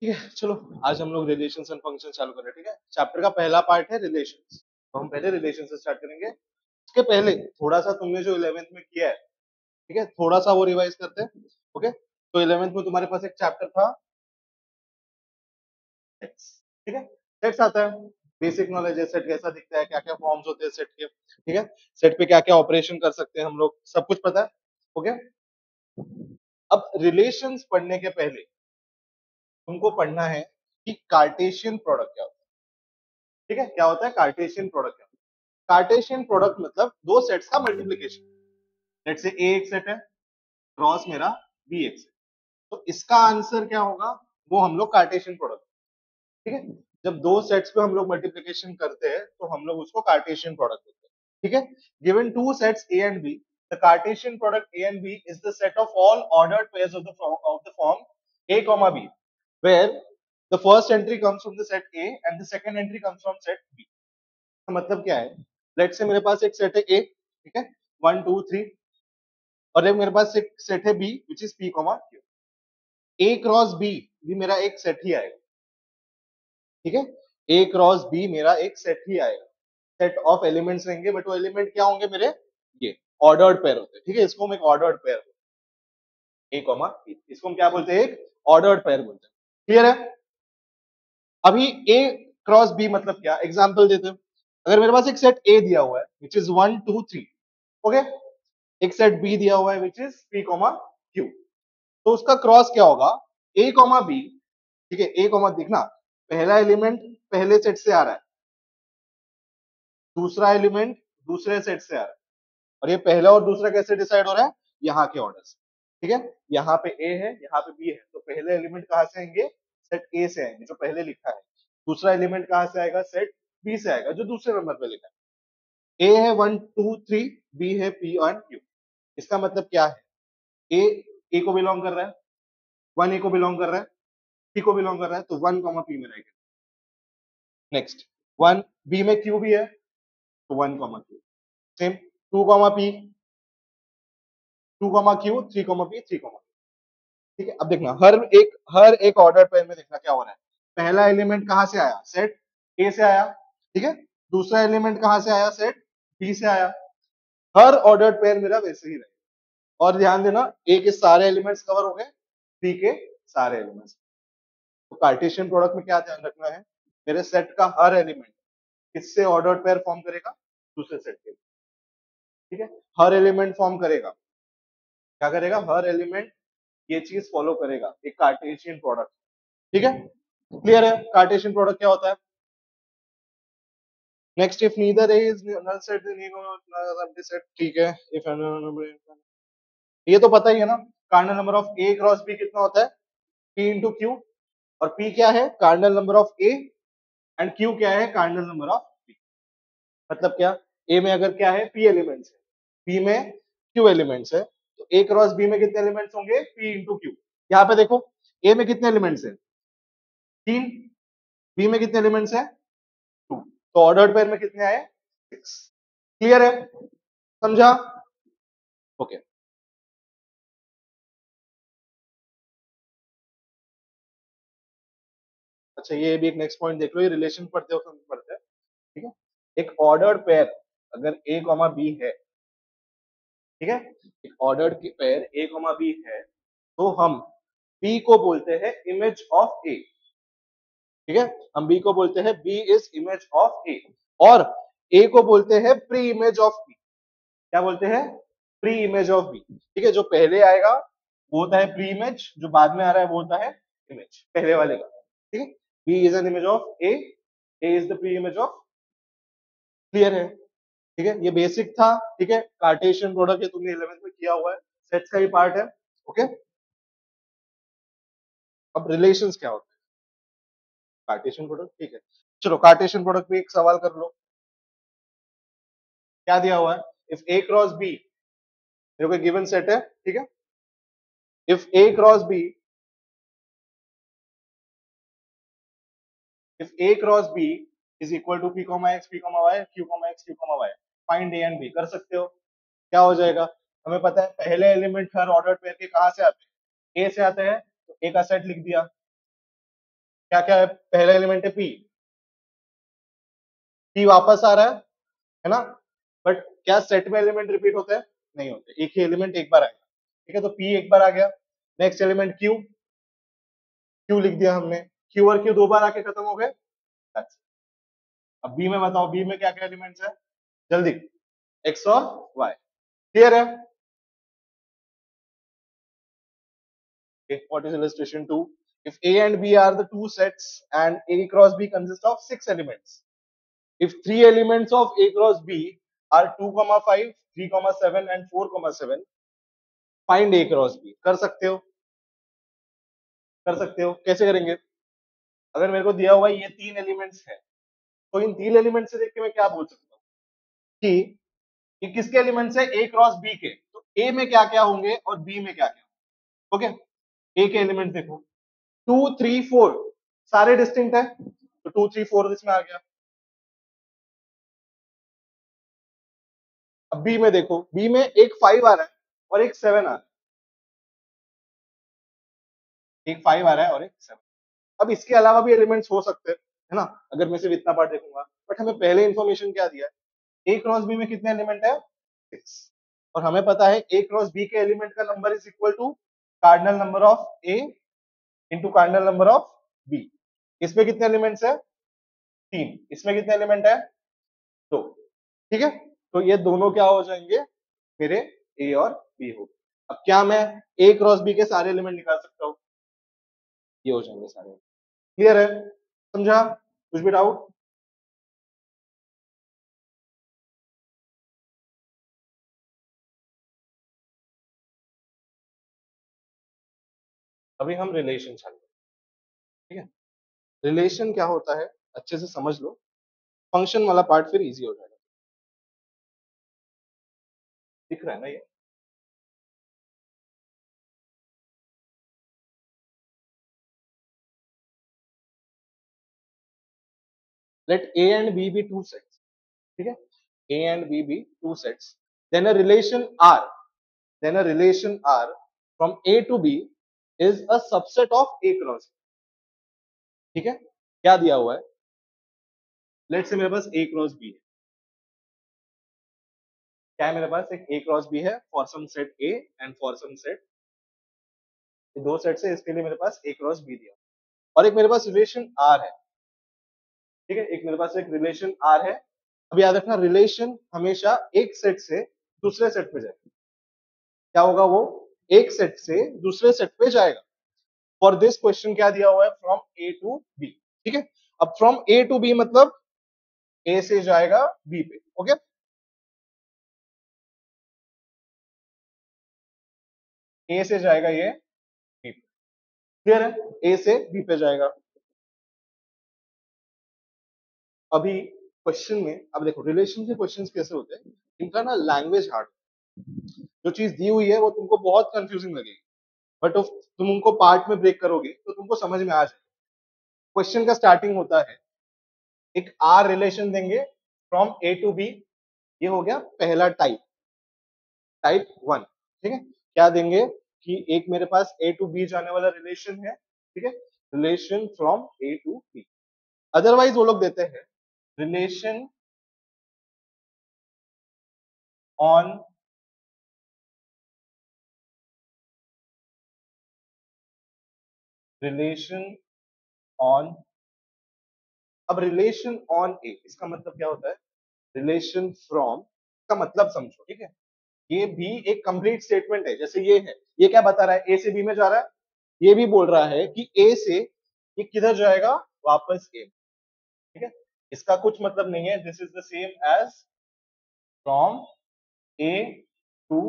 ठीक है, चलो आज हम लोग रिलेशंस एंड फंक्शन चालू करें। ठीक है, चैप्टर का पहला पार्ट है रिलेशंस। तो हम पहले रिलेशन से स्टार्ट करेंगे। उसके पहले थोड़ा सा तुमने जो 11th में किया है, ठीक है, थोड़ा सा वो रिवाइज करते हैं। ओके, तो 11th में तुम्हारे पास एक चैप्टर था सेट्स। ठीक है, सेट्स आता है, बेसिक नॉलेज है, सेट कैसा दिखता है, क्या क्या फॉर्म्स होते हैं सेट के। ठीक है, सेट पे क्या क्या ऑपरेशन कर सकते हैं हम लोग, सब कुछ पता है। ओके, अब रिलेशंस पढ़ने के पहले तुमको पढ़ना है कि कार्टेशियन प्रोडक्ट क्या होता है। ठीक है, क्या होता है कार्टेशियन प्रोडक्ट? क्या होता है कार्टेशियन प्रोडक्ट? मतलब दो सेट्स का मल्टीप्लीकेशन। लेट से ए एक सेट है, क्रॉस मेरा बी एक सेट, तो इसका आंसर क्या होगा, वो हम लोग कार्टेशियन प्रोडक्ट। ठीक है, जब दो सेट्स पे हम लोग मल्टीप्लीकेशन करते हैं तो हम लोग उसको कार्टेशियन प्रोडक्ट बोलते हैं। ठीक है, given two sets A and B, the Cartesian product A and B is the set of all ordered pairs of the form a comma b, where the first entry comes from the set A and the second entry comes from set B. तो मतलब क्या है, late से मेरे पास एक set है ए, ठीक है, 1 2 3, और एक मेरे पास एक सेट है B which is p comma q. A cross B भी मेरा एक सेट ही आएगा। ठीक है, ए क्रॉस बी मेरा एक सेट ही आएगा। सेट ऑफ एलिमेंट्स रहेंगे, बट वो एलिमेंट क्या होंगे मेरे, ये ऑर्डर्ड पेयर होते हैं। ठीक है, इसको हम एक ऑर्डर्ड पेयर, ए कॉमा बी, इसको हम क्या बोलते हैं, एक ऑर्डर्ड पेयर बोलते हैं। क्लियर है? अभी ए क्रॉस बी मतलब क्या, एग्जांपल देते हैं। अगर मेरे पास एक सेट ए दिया हुआ है विच इज 1 2 3, ओके, एक सेट बी दिया हुआ है विच इज पी कॉमा क्यू, तो उसका क्रॉस क्या होगा, ए कॉमा बी। ठीक है, ए कॉमा, देखना पहला एलिमेंट पहले सेट से आ रहा है, दूसरा एलिमेंट दूसरे सेट से आ रहा है, और ये पहला और दूसरा कैसे डिसाइड हो रहा है, यहाँ के ऑर्डर से। ठीक है, यहाँ पे ए है, यहाँ पे बी है, तो पहले एलिमेंट कहाँ से आएंगे, सेट ए से आएंगे जो पहले लिखा है। दूसरा एलिमेंट कहाँ से आएगा, सेट बी से आएगा जो दूसरे नंबर पे लिखा है। ए है 1 2 3, बी है पी और क्यू। इसका मतलब क्या है, ए ए को बिलोंग कर रहा है, 1 ए को बिलोंग कर रहा है, पी को बिलोंग कर रहा है, तो 1 कॉमा पी में रहेगा। नेक्स्ट 1 बी में क्यू भी है, तो 1 comma Q. Same 2 comma P, 2 comma Q, 3 comma P, 3 comma. ठीक है, अब देखना हर एक ऑर्डर पेयर में देखना क्या हो रहा है। पहला एलिमेंट कहां से आया, सेट ए से आया। ठीक है, दूसरा एलिमेंट कहां से आया, सेट बी से आया। हर ऑर्डर्ड पेयर मेरा वैसे ही रहेगा। और ध्यान देना, ए के सारे एलिमेंट्स कवर हो गए, बी के सारे एलिमेंट्स। तो कार्टेशियन प्रोडक्ट में क्या ध्यान रखना है, मेरे सेट का हर एलिमेंट किससे ऑर्डर्ड पेयर फॉर्म करेगा, दूसरे सेट के। ठीक है, हर एलिमेंट फॉर्म करेगा, क्या करेगा, हर एलिमेंट ये चीज फॉलो करेगा, एक कार्टेशियन प्रोडक्ट। ठीक है, क्लियर है कार्टेशियन प्रोडक्ट क्या होता है। Next, if neither A is null set then empty set. ठीक है, इफ ये तो पता ही है ना, cardinal number of A cross B कितना होता है, पी इंटू क्यू। और पी क्या है, cardinal number of A, and q क्या है, कार्डिनल नंबर ऑफ बी। मतलब क्या, ए में अगर क्या है, पी एलिमेंट्स है, बी में क्यू एलिमेंट्स है, तो ए क्रॉस बी में कितने एलिमेंट्स होंगे, पी इंटू क्यू। यहाँ पे देखो, ए में कितने एलिमेंट्स है, 3, बी में कितने एलिमेंट्स है, 2, तो ऑर्डर्ड पेयर में कितने आए, 6। क्लियर है, समझा? ओके, अच्छा ये भी एक नेक्स्ट पॉइंट देख लो, ये रिलेशन पढ़ते हो पढ़ते हैं। ठीक है, एक ऑर्डर्ड पेयर अगर ए कॉमा बी है, ठीक है, एक ऑर्डर्ड की पेयर ए कॉमा बी है, तो हम बी को बोलते हैं इमेज ऑफ ए। ठीक है, हम बी को बोलते हैं बी इज इमेज ऑफ ए, और ए को बोलते हैं प्री इमेज ऑफ बी। क्या बोलते हैं, प्री इमेज ऑफ बी। ठीक है, जो पहले आएगा वो होता है प्री इमेज, जो बाद में आ रहा है वो होता है इमेज पहले वाले का। ठीक है, B is an image of A, A is the pre image of. Clear है? ठीक है, ये बेसिक था। ठीक है, कार्टेशियन प्रोडक्ट ये तुमने 11th में किया हुआ है, सेट्स का ही पार्ट है। ओके, अब रिलेशंस क्या होता है, कार्टेशियन प्रोडक्ट। ठीक है, चलो कार्टेशियन प्रोडक्ट पे एक सवाल कर लो। क्या दिया हुआ है, इफ ए क्रॉस बी, मेरे को गिवन सेट है, ठीक है, if A cross B, if A cross B is equal to p comma x, p comma y, q comma x, q comma y, find A and B. कर सकते हो, क्या हो जाएगा, हमें पता है पहले एलिमेंट हर ऑर्डर पेयर के कहां से आते हैं, ए से आते हैं, तो ए का सेट लिख दिया। क्या क्या है, पहला एलिमेंट है पी, पी वापस आ रहा है ना, बट क्या सेट में एलिमेंट रिपीट होते हैं? नहीं होते, एक ही एलिमेंट एक बार आएगा, ठीक है, तो पी एक बार आ गया। नेक्स्ट एलिमेंट क्यू, क्यू लिख दिया हमने, क्यू और क्यू दो बार आके खत्म हो गए। That's it। अब बी में बताओ, बी में क्या क्या एलिमेंट्स है, जल्दी, एक्स और वाई, क्लियर है? What is illustration 2? If A and B are the two sets and A cross B consists of 6 elements. If three elements of A cross B are 2, 5, 3, 7 and 4, 7, find A cross B. कर सकते हो, कर सकते हो, कैसे करेंगे? अगर मेरे को दिया हुआ ये तीन एलिमेंट्स है, तो इन तीन एलिमेंट से देख के मैं क्या बोल सकता हूँ कि ये किसके एलिमेंट्स है, A क्रॉस B के, तो A में क्या क्या होंगे और B में क्या क्या, ओके? A के एलिमेंट देखो, 2, 3, 4 सारे डिस्टिंक्ट है, तो 2, 3, 4 इसमें आ गया। अब बी में देखो, बी में एक 5 आ रहा है और एक 7 आ रहा है, एक 5 आ रहा है और एक 7। अब इसके अलावा भी एलिमेंट्स हो सकते हैं, है ना, अगर मैं सिर्फ इतना पार्ट देखूंगा, बट हमें पहले इंफॉर्मेशन क्या दिया है, ए क्रॉस बी में कितने एलिमेंट है, 6, और हमें पता है ए क्रॉस बी के एलिमेंट का number is equal to cardinal number of A into cardinal number of B. इसमें कितने एलिमेंट्स है, 3, इसमें कितने एलिमेंट है, 2, ठीक है, तो ये दोनों क्या हो जाएंगे, मेरे ए और बी हो। अब क्या मैं ए क्रॉस बी के सारे एलिमेंट निकाल सकता हूँ, ये हो जाएंगे सारे, क्लियर है, समझा, कुछ भी डाउट? अभी हम रिलेशन चालू करें, ठीक है, रिलेशन क्या होता है अच्छे से समझ लो, फंक्शन वाला पार्ट फिर इजी हो जाएगा, दिख रहा है ना ये? Let A and B be two sets, ठीक है, A and B be two sets, then a relation R, then a relation R from A to B is a subset of A cross, ठीक है, क्या दिया हुआ है, late से मेरे पास ए क्रॉस बी है, क्या है मेरे पास, एक ए क्रॉस बी है for some set A and for some set, दो सेट से इसके लिए मेरे पास ए क्रॉस बी दिया, और एक मेरे पास रिलेशन आर है, ठीक है, एक मेरे पास एक रिलेशन आर है। अब याद रखना, रिलेशन हमेशा एक सेट से दूसरे सेट पे जाएगा, क्या होगा वो, एक सेट से दूसरे सेट पे जाएगा। फॉर दिस क्वेश्चन क्या दिया हुआ है, फ्रॉम ए टू बी, ठीक है, अब फ्रॉम ए टू बी मतलब ए से जाएगा बी पे, ओके, ए से जाएगा ये बी पे, क्लियर है, ए से बी पे जाएगा। अभी क्वेश्चन में, अब देखो रिलेशन के क्वेश्चंस कैसे होते हैं, इनका ना लैंग्वेज हार्ड, जो चीज दी हुई है वो तुमको बहुत कंफ्यूजिंग लगेगी, बट तुम उनको पार्ट में ब्रेक करोगे तो तुमको समझ में आ जाएगा। क्वेश्चन का स्टार्टिंग होता है, एक आर रिलेशन देंगे फ्रॉम ए टू बी, ये हो गया पहला टाइप, टाइप 1, ठीक है, क्या देंगे कि एक मेरे पास ए टू बी जाने वाला रिलेशन है, ठीक है, relation from A to B. Otherwise वो लोग देते हैं रिलेशन ऑन रिलेशन ऑन, अब रिलेशन ऑन ए इसका मतलब क्या होता है, रिलेशन फ्रॉम का मतलब समझो, ठीक है, ये भी एक कंप्लीट स्टेटमेंट है, जैसे ये है, ये क्या बता रहा है, ए से बी में जा रहा है, ये भी बोल रहा है कि ए से ये किधर जाएगा, वापस ए, ठीक है, इसका कुछ मतलब नहीं है, this is the same as from A to,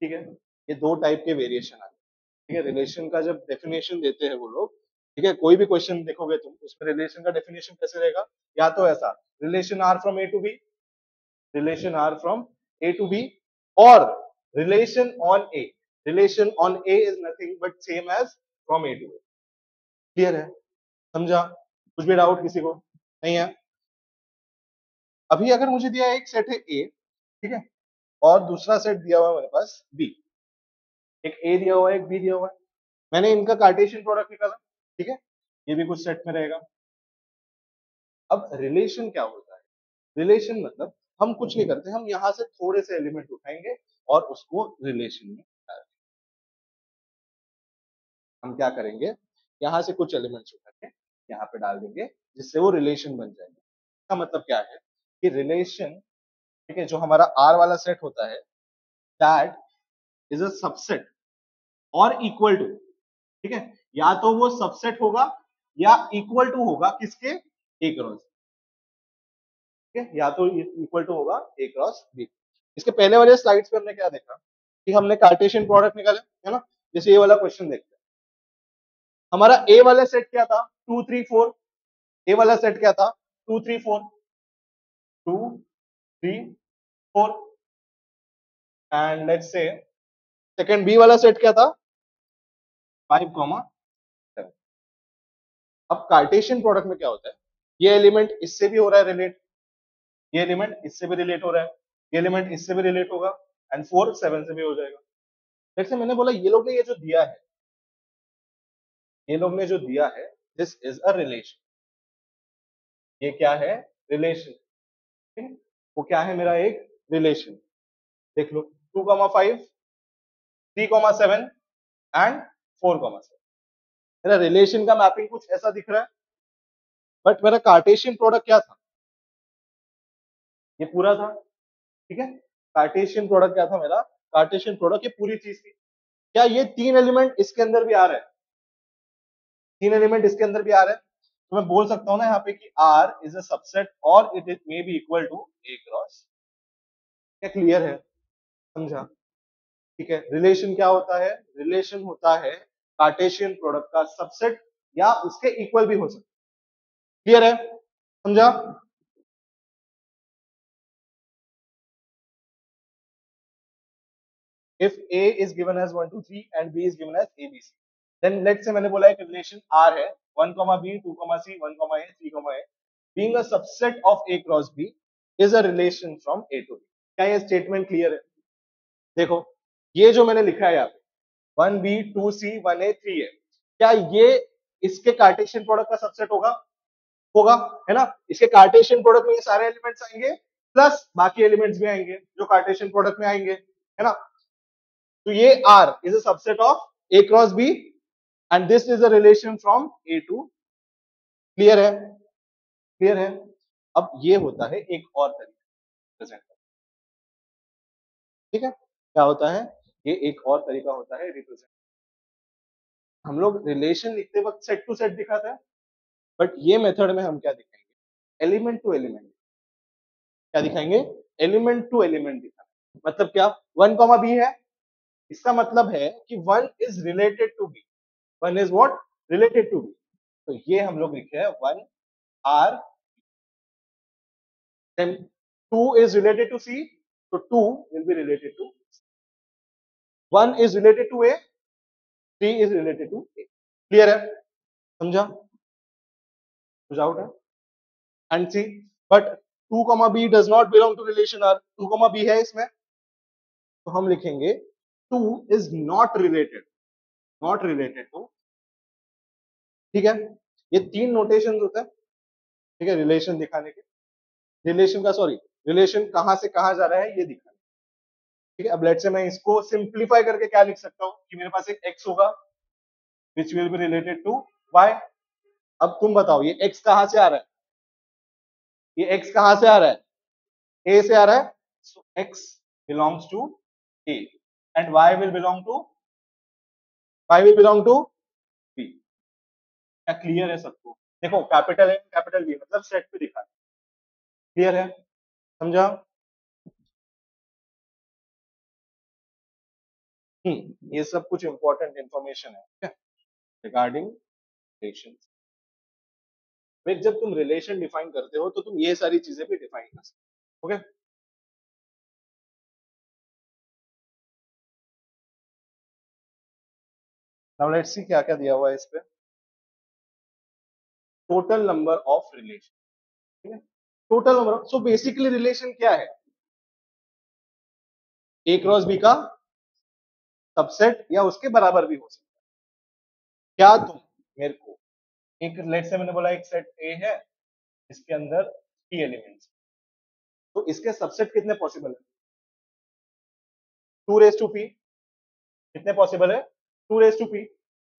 ठीक है, ये दो टाइप के वेरिएशन आते हैं, ठीक है, रिलेशन का जब डेफिनेशन देते हैं वो लोग, ठीक है, कोई भी क्वेश्चन देखोगे तुम उसमें रिलेशन का डेफिनेशन कैसे रहेगा, या तो ऐसा, relation R from A to B, relation R from A to B, और relation on A, relation on A is nothing but same as from A to A, clear है, समझा, कुछ भी डाउट किसी को नहीं है? अभी अगर मुझे दिया एक सेट है ए, ठीक है, और दूसरा सेट दिया हुआ है मेरे पास बी, एक ए दिया हुआ है एक बी दिया हुआ है, मैंने इनका कार्टेशियन प्रोडक्ट निकाला, ठीक है, ये भी कुछ सेट में रहेगा। अब रिलेशन क्या होता है? रिलेशन मतलब हम कुछ नहीं करते, हम यहाँ से थोड़े से एलिमेंट उठाएंगे और उसको रिलेशन में डाल देंगे। हम क्या करेंगे, यहाँ से कुछ एलिमेंट्स उठा के यहाँ पे डाल देंगे, जिससे वो रिलेशन बन जाएंगे। इसका मतलब क्या है कि रिलेशन, ठीक है, जो हमारा आर वाला सेट होता है, दैट इज अ सबसेट और इक्वल टू, ठीक है, या तो वो सबसेट होगा या इक्वल टू होगा किसके, ए क्रॉस, ठीक है, या तो इक्वल टू होगा ए क्रॉस बी। इसके पहले वाले स्लाइड्स पे हमने क्या देखा कि हमने कार्टेशियन प्रोडक्ट निकाला है ना, जैसे ये वाला क्वेश्चन देखते हैं। हमारा ए वाला सेट क्या था, 2 3 4। ए वाला सेट क्या था, 2 3 4, 2 3 4। And let's say second B वाला सेट क्या था, 5 7। अब कार्टेशियन प्रोडक्ट में क्या होता है, ये एलिमेंट इससे भी हो रहा है रिलेट, ये एलिमेंट इससे भी रिलेट हो रहा है, ये एलिमेंट इससे भी रिलेट होगा, एंड 4 7 से भी हो जाएगा। जैसे मैंने बोला, ये लोग ने ये जो दिया है, ये लोग ने जो दिया है, दिस इज अ रिलेशन। ये क्या है, रिलेशन, ठीक है, वो क्या है, मेरा एक रिलेशन। देख लो, 2 5 3 7 एंड 4 7। मेरा रिलेशन का मैपिंग कुछ ऐसा दिख रहा है, बट मेरा कार्टेशियन प्रोडक्ट क्या था, ये पूरा था, ठीक है। कार्टेशियन प्रोडक्ट क्या था मेरा, कार्टेशियन प्रोडक्ट ये पूरी चीज थी। क्या ये 3 एलिमेंट इसके अंदर भी आ रहे हैं, 3 एलिमेंट इसके अंदर भी आ रहे हैं, तो मैं बोल सकता हूं ना यहाँ पे कि R इज अ सबसेट और it is may be equal to A cross. क्या क्लियर है, समझा, ठीक है। रिलेशन क्या होता है, रिलेशन होता है कार्टेशियन प्रोडक्ट का सबसेट या उसके इक्वल भी हो सकता है। क्लियर है, समझा। if A is given as 1 2 3 and B is given as ABC, then let's say मैंने बोला एक रिलेशन R है, 1 B 2 C 1 A 3 A being a subset of A cross B is a relation from A to B। क्या ये statement clear है? देखो, ये जो मैंने लिखा है यहाँ पे 1B 2C 1A 3A, क्या ये इसके कार्टेशियन प्रोडक्ट का सबसेट होगा? होगा, है ना। इसके कार्टेशियन प्रोडक्ट में ये सारे एलिमेंट्स आएंगे, प्लस बाकी एलिमेंट्स भी आएंगे जो कार्टेशियन प्रोडक्ट में आएंगे, है ना। तो ये R is a subset of A cross B and this is a relation from A to, clear है, क्लियर है। अब ये होता है एक और तरीका रिप्रेजेंट, ठीक है, क्या होता है, ये एक और तरीका होता है रिप्रेजेंट। हम लोग रिलेशन लिखते वक्त सेट टू सेट दिखाते हैं, बट ये मेथड में हम क्या दिखाएंगे, एलिमेंट टू एलिमेंट। क्या दिखाएंगे, एलिमेंट टू एलिमेंट दिखाएंगे। मतलब क्या, 1 B है, इसका मतलब है कि 1 is related to B, 1 is what, related to B. तो ये हम लोग लिखे हैं 1 R, then 2 is related to C, so 2 will be related to C. 1 is related to A, 3 is related to A। Clear है, समझा, कुछ डाउट है? And C, but 2 B does not belong to relation R, 2 B है इसमें, तो हम लिखेंगे 2 is not related to, ठीक है। ये 3 नोटेशन होते हैं, ठीक है, रिलेशन दिखाने के, रिलेशन का सॉरी, रिलेशन कहां से कहां जा रहा है ये दिखाने, ठीक है। अब लेट से मैं इसको सिंप्लीफाई करके क्या लिख सकता हूं कि मेरे पास एक x होगा which will be related to y। अब तुम बताओ ये x कहां से आ रहा है, ये x कहां से आ रहा है, a से आ रहा है, so x belongs to a and y will belong to b। क्या क्लियर है सबको? देखो, कैपिटल ए कैपिटल बी मतलब सेट पे दिखा, क्लियर है, समझा। ये सब कुछ इंपॉर्टेंट इंफॉर्मेशन है रिगार्डिंग रिलेशन। जब तुम रिलेशन डिफाइन करते हो तो तुम ये सारी चीजें भी डिफाइन कर सकते हो, ओके। नाउ लेट्स सी क्या क्या दिया हुआ है इस पे, टोटल नंबर ऑफ रिलेशन, ठीक है, total number. So basically relation क्या है, ए क्रॉस बी का सबसेट या उसके बराबर भी हो सकता है। क्या तुम मेरे को एक लेट से मैंने बोला एक सेट ए है, इसके अंदर p एलिमेंट्स, तो इसके सबसेट कितने पॉसिबल है? 2 रेज टू p। कितने पॉसिबल है? 2 रेज टू p।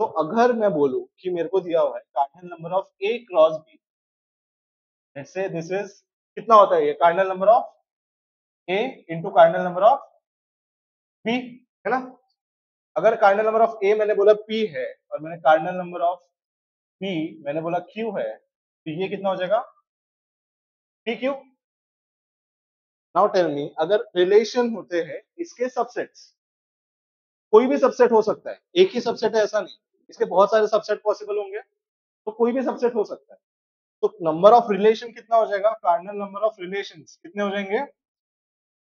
तो अगर मैं बोलूं कि मेरे को दिया हुआ है cardinal number of a cross b, let's say this is, कितना होता है ये? Cardinal number of a into cardinal number of b, है ना? अगर कार्डिनल नंबर ऑफ a मैंने बोला p है और मैंने कार्डिनल नंबर ऑफ b मैंने बोला q है, तो ये कितना हो जाएगा? pq। नाउ टेल मी, अगर रिलेशन होते हैं इसके सबसेट्स, कोई भी सबसेट हो सकता है, एक ही सबसेट है ऐसा नहीं, इसके बहुत सारे सबसेट पॉसिबल होंगे, तो कोई भी सबसेट हो सकता है। तो नंबर ऑफ रिलेशन कितना हो जाएगा? कार्डिनल नंबर ऑफ रिलेशंस कितने हो जाएंगे?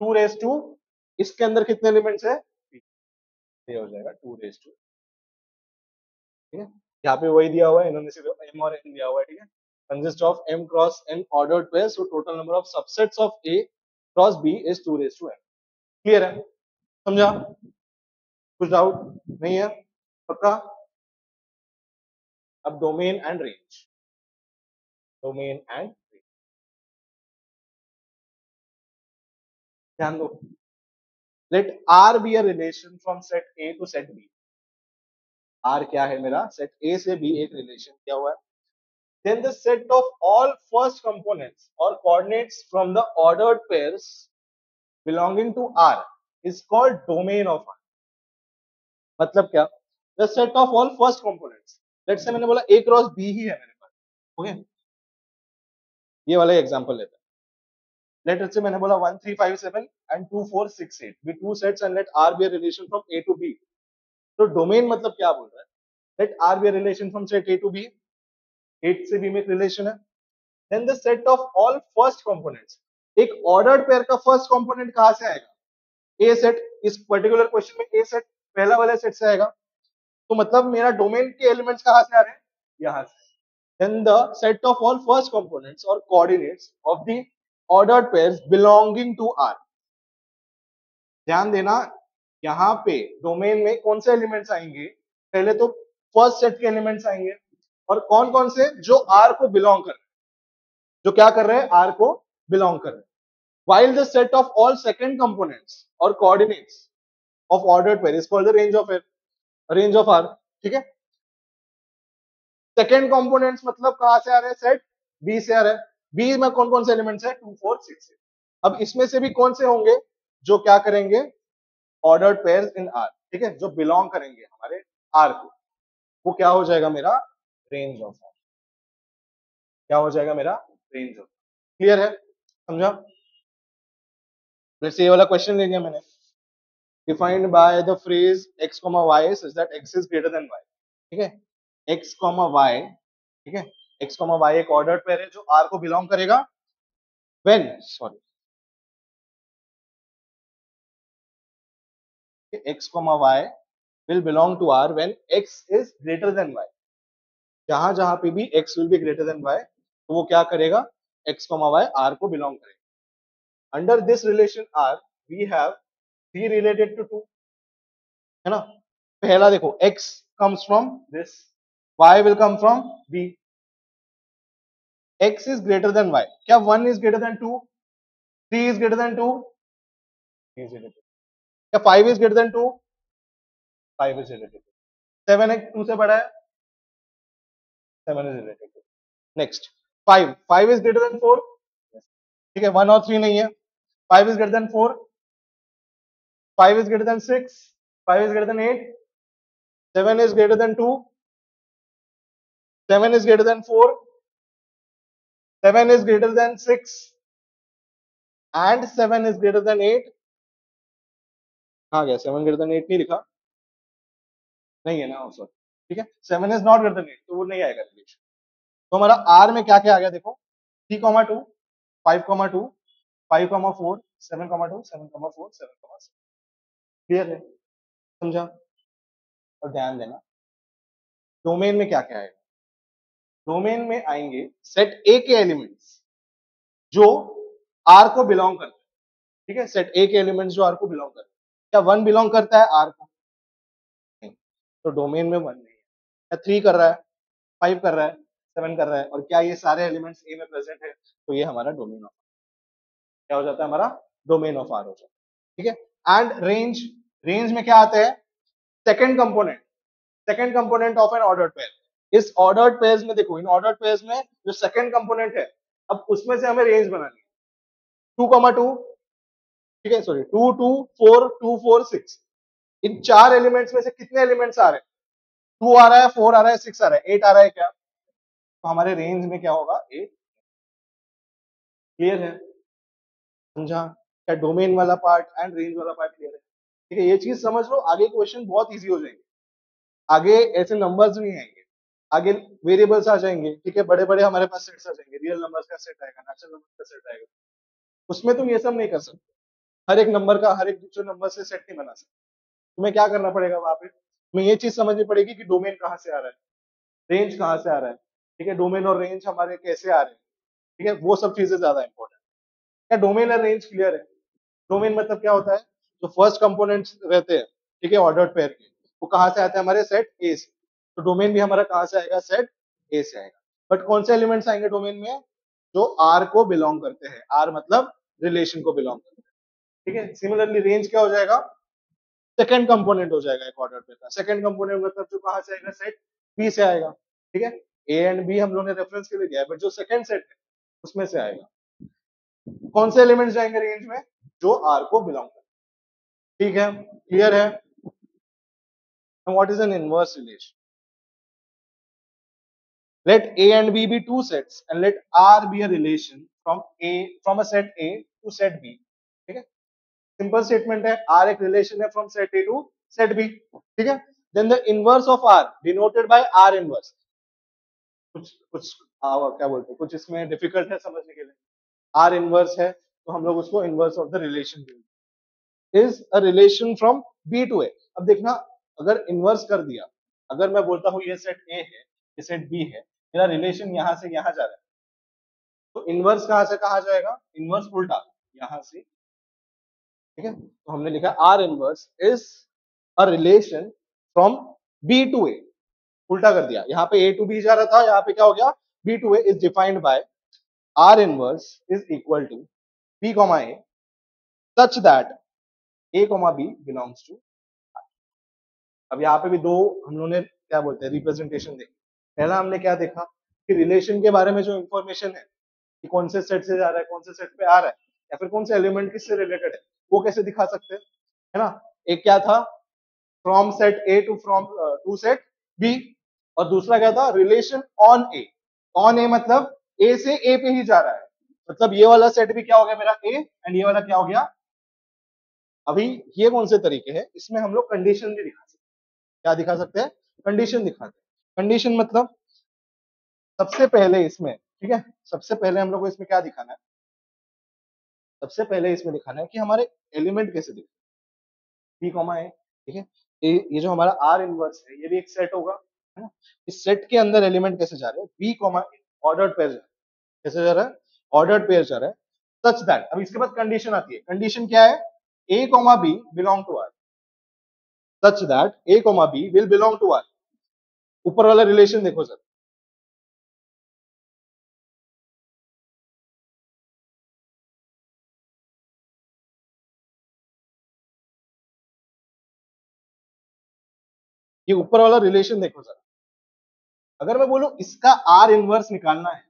2 रेज टू, इसके अंदर कितने एलिमेंट्स है? ये हो जाएगा 2 रेज टू, ठीक है? यहाँ पे वही दिया हुआ है, इन्होंने सिर्फ m और n दिया हुआ है, ठीक है? Consist of m cross n ordered pair, so total number of subsets of a cross b is 2 raise to n। Clear है? समझा? कुछ डाउट नहीं है? पक्का? अब domain and range, domain and range ध्यान दो। Let R be a relation from set A to set B। R क्या है मेरा? सेट A से B एक रिलेशन क्या हुआ है। Then the set of all first components or coordinates from the ordered pairs belonging to R is called domain of R। मतलब क्या? The set of all first components, let's say मैंने बोला A क्रॉस B ही है मेरे पास, okay? ये वाला example लेते हैं। Let us say मैंने बोला 1 3 5 7 and 2 4 6 8 be two sets and let R be a relation from A to B। तो डोमेन मतलब क्या बोल रहा है? Let R be a relation from set A to B, 8 से B में एक रिलेशन है। Then the set of all first components, एक ऑर्डर्ड पेयर का फर्स्ट कंपोनेंट कहां से आएगा? ए सेट, इस पर्टिकुलर क्वेश्चन में ए सेट पहला वाला सेट से आएगा, तो मतलब मेरा डोमेन के एलिमेंट्स कहां से आ रहे हैं? यहां से। Then the set of all first components or coordinates of the ordered pairs belonging to R। ध्यान देना, यहाँ पे डोमेन में कौन से एलिमेंट्स आएंगे? पहले तो फर्स्ट सेट के एलिमेंट्स आएंगे, और कौन कौन से? जो आर को बिलोंग कर रहे हैं, जो क्या कर रहे हैं? आर को बिलोंग कर रहे हैं। while the set of all second components or coordinates of ordered pair is called the range of R। ठीक है? सेकेंड कंपोनेंट्स मतलब कहां से आ रहे हैं? सेट बी से आ रहे हैं। बी में कौन कौन से एलिमेंट्स है? 2 4 6 8। अब इसमें से भी कौन से होंगे जो क्या करेंगे? ऑर्डर्ड पेयर्स इन आर, ठीक है? जो बिलोंग करेंगे हमारे आर को, वो क्या हो जाएगा मेरा? Range of R. क्या हो जाएगा मेरा? Range of. क्लियर है? समझा? जैसे ये वाला क्वेश्चन ले लिया मैंने, defined by the phrase x, y such that x is greater than y। ठीक है? x, y, ठीक है? x, y एक ऑर्डर्ड पेयर है जो r को बिलोंग करेगा when, sorry, x, y will belong to r when x is greater than y। जहां जहां पे भी x will be greater than y, तो वो क्या करेगा? x, y r को बिलोंग करेगा। Under this relation r we have 3 related to 2, है ना? पहला देखो, x comes from this, y will come from b, x is greater than y। क्या 1 is greater than 2? 3 is greater than 2? is greater than, क्या 5 is greater than 2? 5 is greater than 2। 7 है 2 से बड़ा है? 7 is greater than 2। Next 5 is greater than 4। ठीक है, 1 और 3 नहीं है। 5 is greater than 4, 5 is greater than 6, 5 is greater than 8, 7 is greater than 2, 7 is greater than 4, 7 is greater than 6 and 7 is greater than 8। कहाँ गया? 7 greater than 8 नहीं लिखा, नहीं है ना, सॉरी। ठीक है, 7 is not greater than 8, तो वो नहीं आएगा रिलेशन। तो हमारा R में क्या क्या आ गया देखो, 3, 2, 5, 2, 5, 4, 7, 2, 7, 4, 7, 6। क्लियर है? समझा? और ध्यान देना, डोमेन में क्या क्या आएगा? डोमेन में आएंगे सेट ए के एलिमेंट्स जो आर को बिलोंग करते हैं। ठीक है, सेट ए के एलिमेंट्स जो आर को बिलोंग करते हैं। क्या 1 बिलोंग करता है आर को? नहीं, तो डोमेन में 1 नहीं है। क्या 3 कर रहा है? 5 कर रहा है? 7 कर रहा है, और क्या ये सारे एलिमेंट्स ए में प्रेजेंट है, तो ये हमारा डोमेन ऑफ, क्या हो जाता है हमारा डोमेन ऑफ आर हो जाता है। ठीक है। एंड रेंज, रेंज में क्या आता है, second component, second component of N ordered pair. इस ऑर्डर्ड पेयर्स में देखो, इन ऑर्डर्ड पेयर्स में जो सेकंड कंपोनेंट है, अब उसमें से हमें रेंज बनानी है, 2,2, ठीक है, सॉरी 2 2 4 2 4 6, इन चार एलिमेंट्स में से कितने एलिमेंट्स आ रहे हैं, 2 आ रहा है, 4 आ रहा है, 6 आ रहा है, 8 आ रहा है क्या, तो हमारे रेंज में क्या होगा 8। क्लियर है, समझा, क्या डोमेन वाला पार्ट एंड रेंज वाला पार्ट क्लियर है। ठीक है, ये चीज समझ लो, आगे क्वेश्चन बहुत इजी हो जाएंगे, आगे ऐसे नंबर्स नहीं आएंगे, आगे वेरिएबल्स आ जाएंगे। ठीक है, बड़े बड़े हमारे पास सेट्स आ जाएंगे, रियल नंबर्स का सेट आएगा, नेचुरल नंबर का सेट आएगा, उसमें तुम ये सब नहीं कर सकते, हर एक नंबर का हर एक दूसरे नंबर से सेट नहीं बना सकते। तुम्हें क्या करना पड़ेगा वहां पे, तुम्हें ये चीज समझनी पड़ेगी कि डोमेन कहाँ से आ रहा है, रेंज कहाँ से आ रहा है। ठीक है, डोमेन और रेंज हमारे कैसे आ रहे हैं, ठीक है, वो सब चीजें ज्यादा इंपॉर्टेंट। क्या डोमेन और रेंज क्लियर है। डोमेन मतलब क्या होता है, जो फर्स्ट कंपोनेंट्स रहते हैं, ठीक है, ऑर्डर्ड पेयर के, वो कहाँ से आते हैं, हमारे सेट ए से, तो डोमेन भी हमारा कहाँ से आएगा, सेट ए से आएगा। बट कौन से एलिमेंट्स आएंगे डोमेन में, जो आर को बिलोंग करते हैं, आर मतलब रिलेशन को बिलोंग करते हैं। ठीक है, सिमिलरली रेंज क्या हो जाएगा, सेकंड कंपोनेंट हो जाएगा एक ऑर्डर पेयर का, सेकंड कंपोनेंट मतलब जो कहाँ से आएगा, सेट बी से आएगा। ठीक है, ए एंड बी हम लोगों ने रेफरेंस के लिए दिया है, बट जो सेकंड सेट है उसमें से आएगा। कौन से एलिमेंट्स जाएंगे रेंज में, जो आर को बिलोंग करते हैं। ठीक है, क्लियर है। What is an inverse relation, let A and B be two sets and let R be a relation from a set A to set B। ठीक है, सिंपल स्टेटमेंट है, R एक रिलेशन है from set A to set B। ठीक है, then the inverse of R denoted by R inverse. कुछ कुछ क्या बोलते हैं, कुछ इसमें डिफिकल्ट है समझने के लिए, R इनवर्स है तो हम लोग उसको inverse of the relation is a relation from B to A। अब देखना, अगर इनवर्स कर दिया, अगर मैं बोलता हूँ ये सेट A है, ये सेट B है, मेरा रिलेशन यहां से यहां जा रहा है, तो इनवर्स कहां से कहा जाएगा, इनवर्स उल्टा यहां से। ठीक है, तो हमने लिखा R inverse is a relation from B to A, उल्टा कर दिया, यहाँ पे ए टू बी जा रहा था, यहाँ पे क्या हो गया, B to A is defined by R inverse is equal to B comma A such that A comma B belongs to. अब यहाँ पे भी दो हम लोगों ने क्या बोलते हैं रिप्रेजेंटेशन देखी। पहला हमने क्या देखा कि रिलेशन के बारे में जो इंफॉर्मेशन है कि कौन से सेट से जा रहा है, कौन से सेट पे आ रहा है, या फिर कौन से एलिमेंट किससे रिलेटेड है, वो कैसे दिखा सकते हैं, है ना। एक क्या था, from set A to from to set B, और दूसरा क्या था, relation on A. On A मतलब ए से ए पे ही जा रहा है, मतलब ये वाला सेट भी क्या हो गया मेरा ए, एंड ये वाला क्या हो गया। अभी ये कौन से तरीके हैं, इसमें हम लोग कंडीशन भी दिखा सकते हैं। क्या दिखा सकते हैं, कंडीशन दिखाते हैं। कंडीशन मतलब सबसे पहले इसमें, ठीक है, सबसे पहले हम लोग को इसमें क्या दिखाना है, सबसे पहले इसमें दिखाना है कि हमारे एलिमेंट कैसे दिखते हैं, बी कॉमा है। ठीक है, ये जो हमारा आर इनवर्स है, ये भी एक सेट होगा, है ना। इस सेट के अंदर एलिमेंट कैसे जा रहे हैं, बी कॉमा ए, ऑर्डर्ड पेयर जा रहा है, कैसे जा रहा है, ऑर्डर्ड पेयर जा रहा है, सच दैट। अब इसके बाद कंडीशन आती है, कंडीशन क्या है, A comma B belong to R, such that A comma B will belong to R. ऊपर वाला रिलेशन देखो सर, ये ऊपर वाला रिलेशन देखो सर, अगर मैं बोलूं इसका आर इनवर्स निकालना है,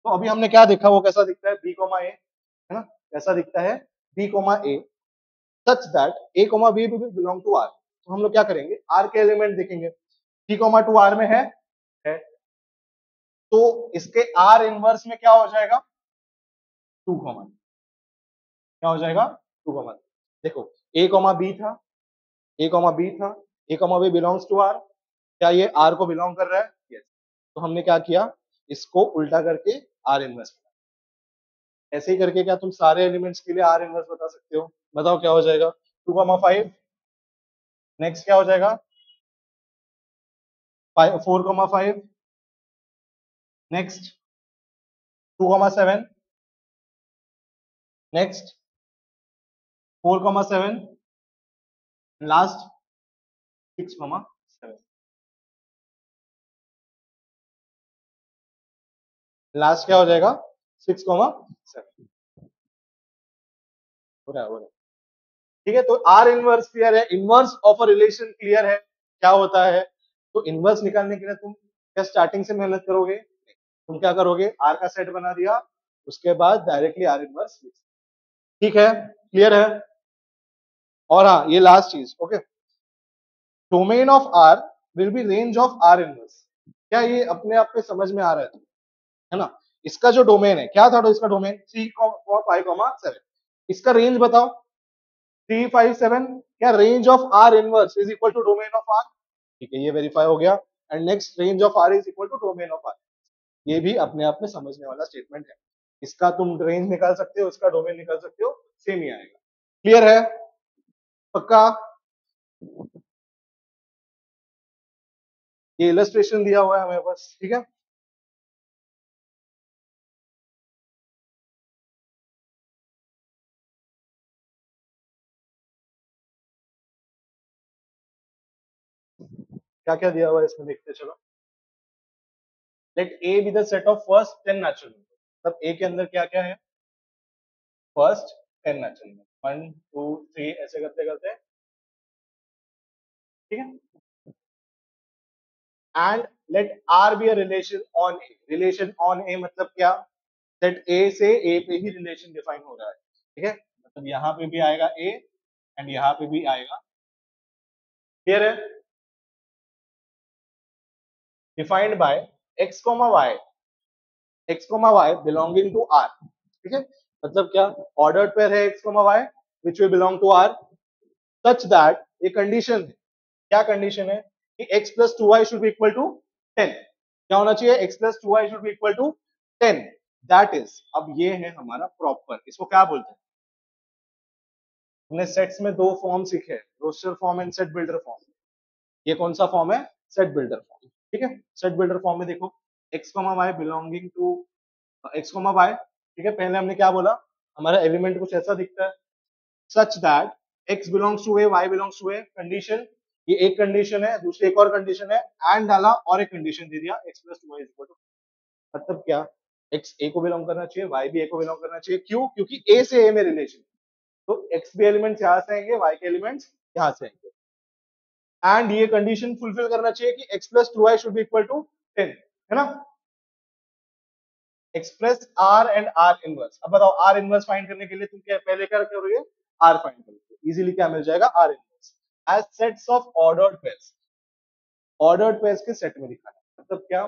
तो अभी हमने क्या देखा, वो कैसा दिखता है, बी कोमा ए, है ना, कैसा दिखता है, B comma A such that A comma B belong to R. तो हम लोग क्या करेंगे, आर के एलिमेंट देखेंगे, बी कोमा टू आर में है, तो इसके आर इनवर्स में क्या हो जाएगा, 2, क्या हो जाएगा, 2। देखो ए कोमा बी था, ए कोमा बी था, A comma B belongs to R, क्या ये आर को बिलोंग कर रहा है, यस। तो हमने क्या किया, इसको उल्टा करके आर इनवर्स, ऐसे ही करके क्या तुम सारे एलिमेंट्स के लिए आर इनवर्स बता सकते हो, बताओ क्या हो जाएगा, 2,5, नेक्स्ट क्या हो जाएगा, 4,5, नेक्स्ट 2,7, नेक्स्ट 4,7, लास्ट 6,7। लास्ट क्या हो जाएगा 6,7 हो रहा है। ठीक है, तो आर इनवर्स क्लियर है, inverse of a relation clear है क्या होता है। तो इनवर्स निकालने के लिए तुम क्या स्टार्टिंग से मेहनत करोगे, तुम क्या करोगे, आर का सेट बना दिया, उसके बाद डायरेक्टली आर इनवर्स। ठीक है, क्लियर है। और हाँ, ये लास्ट चीज, okay, domain of R will be range of R inverse. क्या ये अपने आप में समझ में आ रहा है ना। इसका जो डोमेन है क्या था, तो इसका डोमेन 3,5,7, इसका रेंज बताओ 3,5,7, क्या range of R inverse is equal to domain of R. ठीक है, ये वेरीफाई हो गया। And next, range of R is equal to domain of R, ये भी अपने आप में समझने वाला स्टेटमेंट है। इसका तुम रेंज निकाल सकते हो, इसका डोमेन निकाल सकते हो, सेम ही आएगा। क्लियर है, पक्का। ये इलस्ट्रेशन दिया हुआ है हमें बस, ठीक है। क्या क्या दिया हुआ है इसमें देखते चलो। Let A be the set of first 10 natural number. मतलब ए के अंदर क्या क्या है, फर्स्ट 10 नेचुरल नंबर, 1 2 3 ऐसे करते करते, ठीक है। And let R be a relation on A. Relation on A मतलब क्या, सेट ए से ए पे ही रिलेशन डिफाइन हो रहा है, ठीक है। मतलब यहाँ पे भी आएगा ए एंड यहाँ पे भी आएगा, क्लियर है। Defined by X comma Y, X comma Y belonging to R, ठीक है। मतलब क्या, ऑर्डर्ड पेयर है X comma Y which will belong to R, such that ये कंडीशन है, क्या कंडीशन है कि x plus two Y should be equal to 10। क्या होना चाहिए, x plus two Y should be equal to 10। That is, अब ये है हमारा प्रॉपर, इसको क्या बोलते हैं, हमने सेट्स में दो फॉर्म सीखे, roster form and set builder form. ये कौन सा फॉर्म है, सेट बिल्डर फॉर्म, ठीक है। सेट बिल्डर फॉर्म में देखो, x Y belonging to x Y, ठीक है। पहले हमने क्या बोला, हमारा एलिमेंट कुछ ऐसा दिखता है, such that x belongs to A, y belongs to A, condition, ये एक कंडीशन है, दूसरी एक और कंडीशन है, एंड डाला और एक कंडीशन दे दिया, x plus two Y equal to. मतलब क्या, x a को बिलोंग करना चाहिए, y भी a को बिलोंग करना चाहिए, क्यों, क्योंकि a से a में रिलेशन, तो x भी एलिमेंट्स यहाँ से आएंगे, y के एलिमेंट्स यहाँ से आएंगे। एंड ये कंडीशन फुलफिल करना चाहिए कि x plus two Y should be equal to 10, है ना। Express R and R inverse. अब बताओ आर इनवर्स फाइंड करने के लिए तुम क्या पहले क्या करोगे, आर फाइंड करोगे, इजीली क्या मिल जाएगा, R inverse as sets of ordered pairs. Ordered pairs के सेट में दिखाना, मतलब क्या,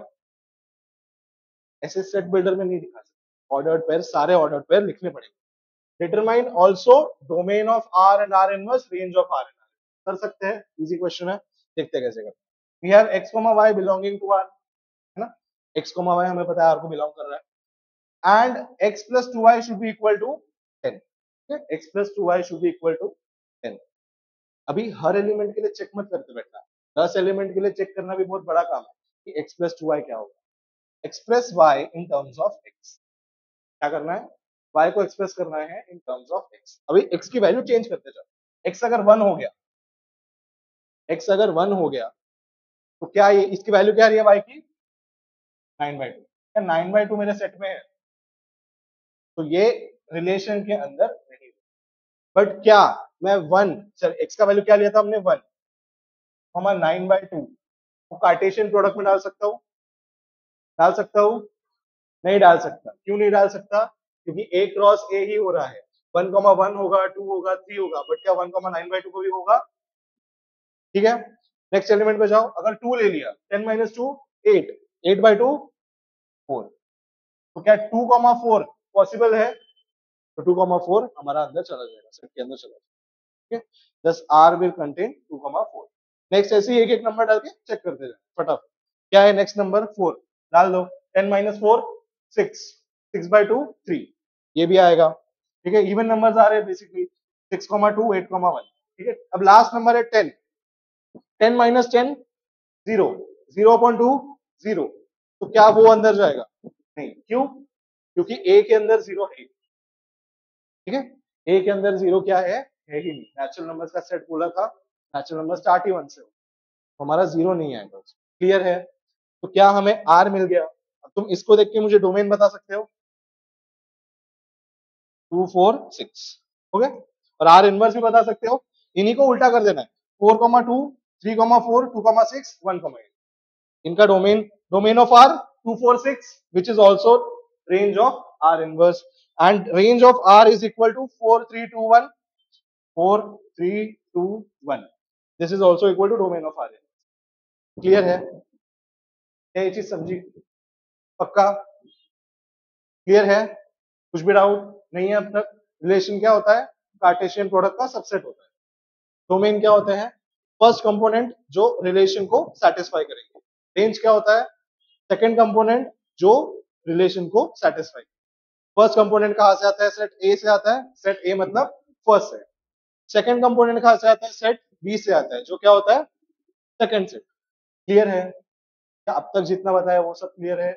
ऐसे सेट बिल्डर में नहीं दिखा सकते, ऑर्डर्ड पेयर, सारे ऑर्डर्ड पेयर लिखने पड़ेंगे। Determine also domain of R and R inverse, range of R and R, कर सकते हैं, इजी क्वेश्चन है, देखते कैसे करते हैं। We have x y belonging to R, है ना, x y हमें पता है आर को बिलोंग कर रहा है, and x plus 2y should be equal to 10, okay? x plus 2y should be equal to 10। अभी हर एलिमेंट के लिए चेक मत करते बैठना, 10 एलिमेंट के लिए चेक करना भी बहुत बड़ा काम है कि x plus 2y क्या होगा। Express y in terms of x, क्या करना है, y को एक्सप्रेस करना है इन टर्म्स ऑफ x। अभी x की वैल्यू चेंज करते जाओ, x अगर 1 हो गया, x अगर 1 हो गया तो क्या ये, इसकी वैल्यू क्या रही है y की, 9/2। क्या 9/2 मेरे सेट में है, तो ये रिलेशन के अंदर नहीं। बट क्या मैं 1, चल x का वैल्यू क्या लिया था हमने 1, हमारा 9/2 को कार्टेशियन प्रोडक्ट में डाल सकता हूँ, डाल सकता हूँ, नहीं डाल सकता। क्यों नहीं डाल सकता, क्योंकि a क्रॉस a ही हो रहा है, 1,1 होगा, 2 होगा, 3 होगा, बट क्या 1,9/2 को भी होगा, ठीक है। नेक्स्ट एलिमेंट पे जाओ, अगर 2 ले लिया, 10 माइनस 2 8, 8/2 4, तो क्या 2,4 पॉसिबल है, तो 2,4 हमारा अंदर चला जाएगा, सेट के अंदर चला जाएगा, ठीक है। दस आर विल कंटेन 2,4। नेक्स्ट ऐसे ही एक एक नंबर डाल के चेक करते जाए फटाफट। क्या है नेक्स्ट नंबर, 4 डाल दो, 10 माइनस 4 6, 6/2 3, ये भी आएगा, ठीक है। इवन नंबर्स आ रहे हैं बेसिकली, 6,2 8,1, ठीक है। अब लास्ट नंबर है 10, 10 माइनस 10 0, 0/2 0, तो क्या वो अंदर जाएगा, नहीं, क्यों, क्योंकि ए के अंदर 0 है, ठीक है। ए के अंदर 0 क्या है ही नहीं, नेचुरल नंबर्स का सेट बोला था, नेचुरल नंबर स्टार्ट ही 1 से हो, तो हमारा 0 नहीं आएगा, क्लियर है। तो क्या हमें आर मिल गया, अब तुम इसको देख के मुझे डोमेन बता सकते हो, 2 4 6, हो गया। और आर इनवर्स भी बता सकते हो, इन्हीं को उल्टा कर देना है, 4,2 3,4 2,6 1,8, इनका domain, domain of are 2 4 6 which is also range of R inverse, and range of R is equal to 4 3 2 1 4 3 2 1, this is also equal to domain of R inverse। Clear है क्या ये चीज समझी? पक्का क्लियर है? कुछ भी डाउट नहीं है अब तक? रिलेशन क्या होता है? कार्टेशियन प्रोडक्ट का सबसेट होता है। डोमेन क्या होते हैं? फर्स्ट कंपोनेंट जो रिलेशन को सेटिस्फाई करेंगे। रेंज क्या होता है? सेकंड कंपोनेंट जो रिलेशन को सेटिस्फाई। फर्स्ट कंपोनेंट कहां से आता है? सेट ए से आता है, सेट ए मतलब फर्स्ट सेट। सेकंड कंपोनेंट कहां से आता है? सेट बी से आता है, जो क्या होता है? Second set. क्लियर है क्या? अब तक जितना बताया वो सब क्लियर है?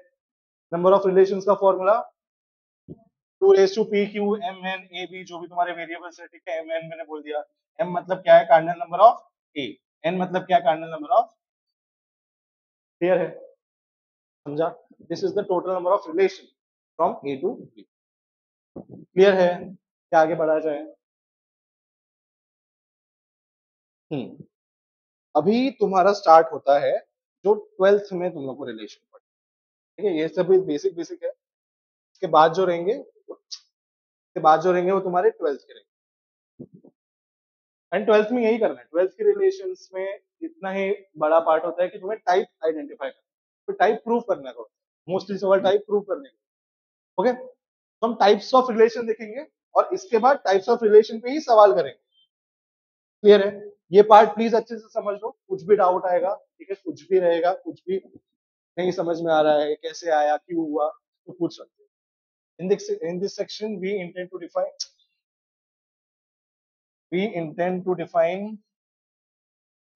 नंबर ऑफ रिलेशंस का formula 2 raised to p q m n a b, जो भी तुम्हारे वेरिएबल्स है, ठीक है। m n मैंने बोल दिया। m मतलब क्या है? Cardinal number of a, n मतलब क्या है? Cardinal number of. क्लियर है? समझा? This is the total number of relation from a to b। Clear है? क्या आगे बढ़ा जाए? अभी तुम्हारा स्टार्ट होता है जो 12th में तुम लोग को रिलेशन पढ़, ठीक है। ये सब बेसिक बेसिक है। इसके बाद जो रहेंगे, वो तुम्हारे 12th के रहेंगे। एंड 12th में यही करना है। 12th के रिलेशंस में इतना ही बड़ा पार्ट होता है कि तुम्हें टाइप आइडेंटिफाई करना है, तो टाइप प्रूव करना है। मोस्टली सवाल टाइप प्रूव करने का। ओके, तो हम टाइप्स ऑफ रिलेशन देखेंगे और इसके बाद टाइप्स ऑफ रिलेशन पे ही सवाल करेंगे। क्लियर है? ये पार्ट प्लीज अच्छे से समझ लो। कुछ भी डाउट आएगा, ठीक है, कुछ भी रहेगा, कुछ भी नहीं समझ में आ रहा है, कैसे आया, क्यों हुआ, तो पूछ सकते हो। In this section we intend to define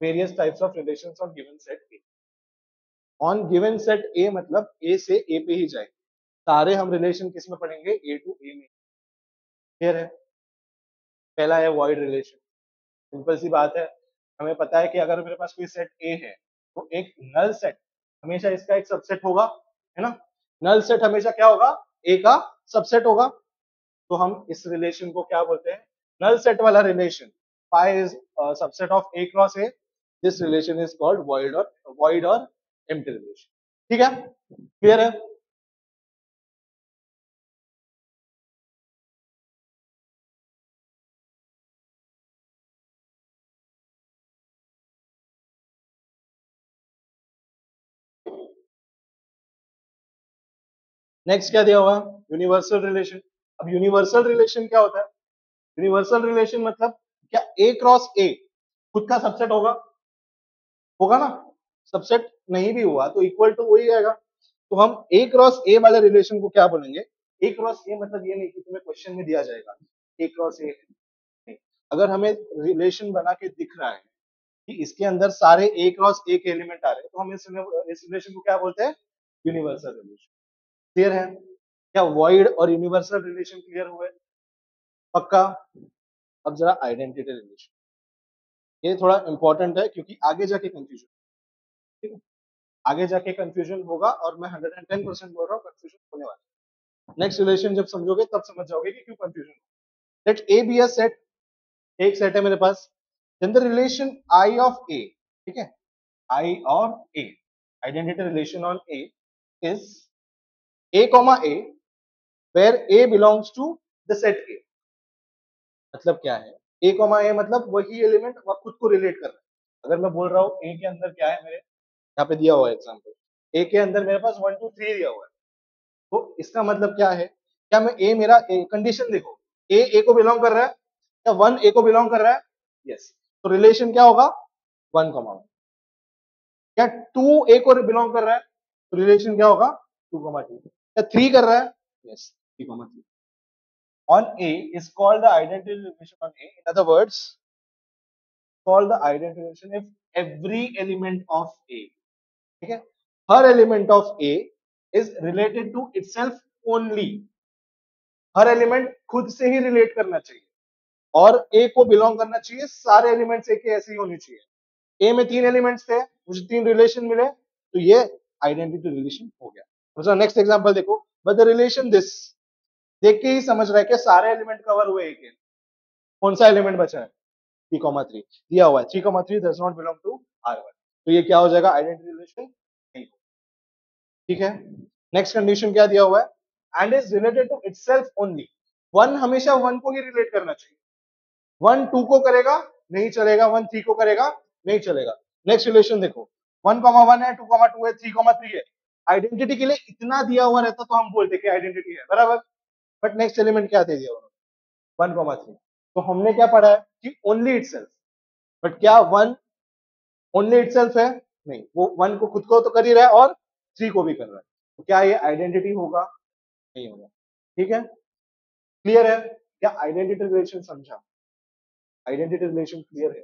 various types of relations on given set A। on given set A मतलब A से A पे ही जाएंगे। सारे हम रिलेशन किस में पढ़ेंगे? A टू A में। क्लियर है? पहला है वॉइड रिलेशन। सिंपल सी बात है, हमें पता है कि अगर मेरे पास कोई सेट A है तो एक नल सेट हमेशा इसका एक सबसेट होगा, है ना। नल सेट हमेशा क्या होगा? A का सबसेट होगा। तो हम इस रिलेशन को क्या बोलते हैं? नल सेट वाला relation. Phi is subset of A cross A। This relation is called void और एम्प्टी रिलेशन। ठीक है? क्लियर है? नेक्स्ट क्या दिया हुआ? Universal relation. अब यूनिवर्सल रिलेशन क्या होता है? यूनिवर्सल रिलेशन मतलब क्या A क्रॉस A खुद का सबसेट होगा? होगा ना। सबसेट नहीं भी हुआ तो इक्वल टू वही आएगा। तो हम A क्रॉस A वाले रिलेशन को क्या बोलेंगे? A क्रॉस A मतलब ये नहीं कि तुम्हें क्वेश्चन में दिया जाएगा A क्रॉस A। अगर हमें रिलेशन बना के दिख रहा है कि इसके अंदर सारे A क्रॉस A के एलिमेंट आ रहे हैं, तो हम इस रिलेशन को क्या बोलते हैं? Universal relation. क्लियर है? क्या वॉइड और यूनिवर्सल रिलेशन क्लियर हुए? पक्का? अब जरा आइडेंटिटी रिलेशन, ये थोड़ा इंपॉर्टेंट है क्योंकि आगे जाके कंफ्यूजन, ठीक है, आगे जाके कंफ्यूजन होगा और मैं 110% बोल रहा हूँ कंफ्यूजन होने वाला है। नेक्स्ट रिलेशन जब समझोगे तब समझ जाओगे कि क्यों confusion. Let A be a set, एक सेट है मेरे पास, then the relation I of A, ठीक है, आई और A, identity relation on A is A comma A where A belongs to the set A. मतलब क्या है? ए कॉमा ए मतलब वही एलिमेंट वह खुद को रिलेट कर रहा है। अगर मैं बोल रहा हूँ ए के अंदर क्या है, मेरे यहाँ पे दिया हुआ है एग्जाम्पल, ए के अंदर मेरे पास 1 2 3 दिया हुआ है, तो इसका मतलब क्या है? क्या मैं ए मेरा कंडीशन देखो, ए को बिलोंग कर रहा है, क्या 1 ए को बिलोंग कर रहा है? यस। तो रिलेशन क्या होगा? 1 कॉमा 1। क्या 2 ए को बिलोंग कर रहा है? तो रिलेशन क्या होगा? 2 कॉमा 2। क्या 3 कर रहा है? Yes, 3 comma 3। on A is called the identity relation on A. In other words, called the identity relation if every element of A, ठीक है, हर element of A is related to itself only। Her element खुद से ही relate करना चाहिए और ए को belong करना चाहिए, सारे एलिमेंट्स ए के ऐसे ही होनी चाहिए। ए में 3 एलिमेंट्स थे, मुझे 3 रिलेशन मिले, तो ये आइडेंटिटी रिलेशन हो गया। नेक्स्ट एग्जांपल देखो, बट द रिलेशन दिस, देख के ही समझ रहा है कि सारे एलिमेंट कवर हुए एक, कौन सा एलिमेंट बचा है, 3,3 दिया हुआ है, 3,3 does not belong to R1, तो ये क्या हो जाएगा, आइडेंटिटी रिलेशन नहीं। ठीक है, नेक्स्ट कंडीशन क्या दिया हुआ है, and is related to itself only, one हमेशा वन को ही रिलेट करना चाहिए, वन टू को करेगा नहीं चलेगा, वन थ्री को करेगा नहीं चलेगा। नेक्स्ट रिलेशन देखो, 1,1 है, 2,2 है, 3,3 है, आइडेंटिटी के लिए इतना दिया हुआ रहता तो हम बोलते कि आइडेंटिटी है, बराबर। बट नेक्स्ट एलिमेंट क्या दे दिया उन्होंने, 1,3, तो हमने क्या पढ़ा है कि ओनली इटसेल्फ, बट क्या वन ओनली इटसेल्फ है, नहीं, वो वन को खुद को तो कर ही रहा है और थ्री को भी कर रहा है, तो क्या ये आइडेंटिटी होगा, नहीं होगा। ठीक है, क्लियर है क्या, आइडेंटिटी रिलेशन समझा, आइडेंटिटी रिलेशन क्लियर है।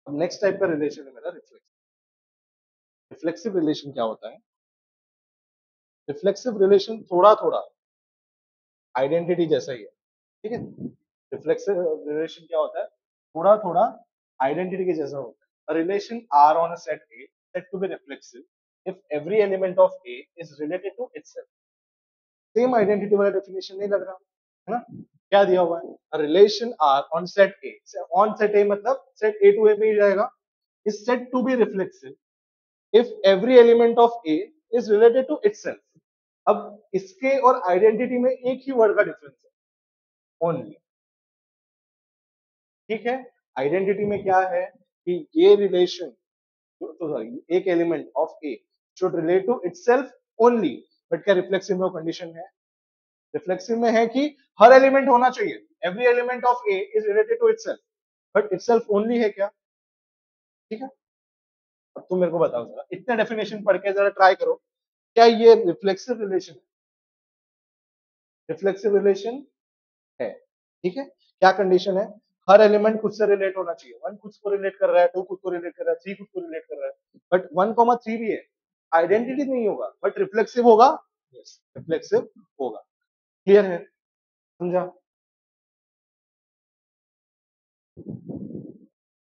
अब नेक्स्ट टाइप का रिलेशन है मेरा रिफ्लेक्सिव। रिफ्लेक्सिव रिलेशन क्या होता है, रिफ्लेक्सिव रिलेशन थोड़ा थोड़ा आइडेंटिटी जैसा ही है, ठीक है। रिफ्लेक्सिव रिलेशन क्या होता है, थोड़ा थोड़ा आइडेंटिटी के जैसा होता है। A relation R on a set A said to be reflexive if every element of A is related to itself। Same identity वाला डेफिनेशन नहीं लग रहा है ना, क्या दिया हुआ है, A relation R on set A, on set A मतलब set A to A में ही जाएगा, is said to be reflexive if every element of A is related to itself। अब इसके और आइडेंटिटी में एक ही वर्ड का डिफरेंस है, ओनली। ठीक है, आइडेंटिटी में क्या है कि ये रिलेशन, तो सॉरी, एक element of A should relate to itself only, but क्या रिफ्लेक्सिव में कंडीशन है, रिफ्लेक्सिव में है कि हर एलिमेंट होना चाहिए, every element of A is related to itself, but itself only है क्या। ठीक है, अब तुम मेरे को बताओ जरा, इतने डेफिनेशन पढ़ के जरा ट्राई करो, क्या ये रिफ्लेक्सिव रिलेशन, रिफ्लेक्सिव रिलेशन है। ठीक है, क्या कंडीशन है, हर एलिमेंट खुद से रिलेट होना चाहिए, वन खुद को रिलेट कर रहा है, टू खुद को रिलेट कर रहा है, थ्री खुद को रिलेट कर रहा है, बट 1,3 भी है, आइडेंटिटी नहीं होगा, बट रिफ्लेक्सिव होगा, यस रिफ्लेक्सिव होगा। क्लियर है, समझा।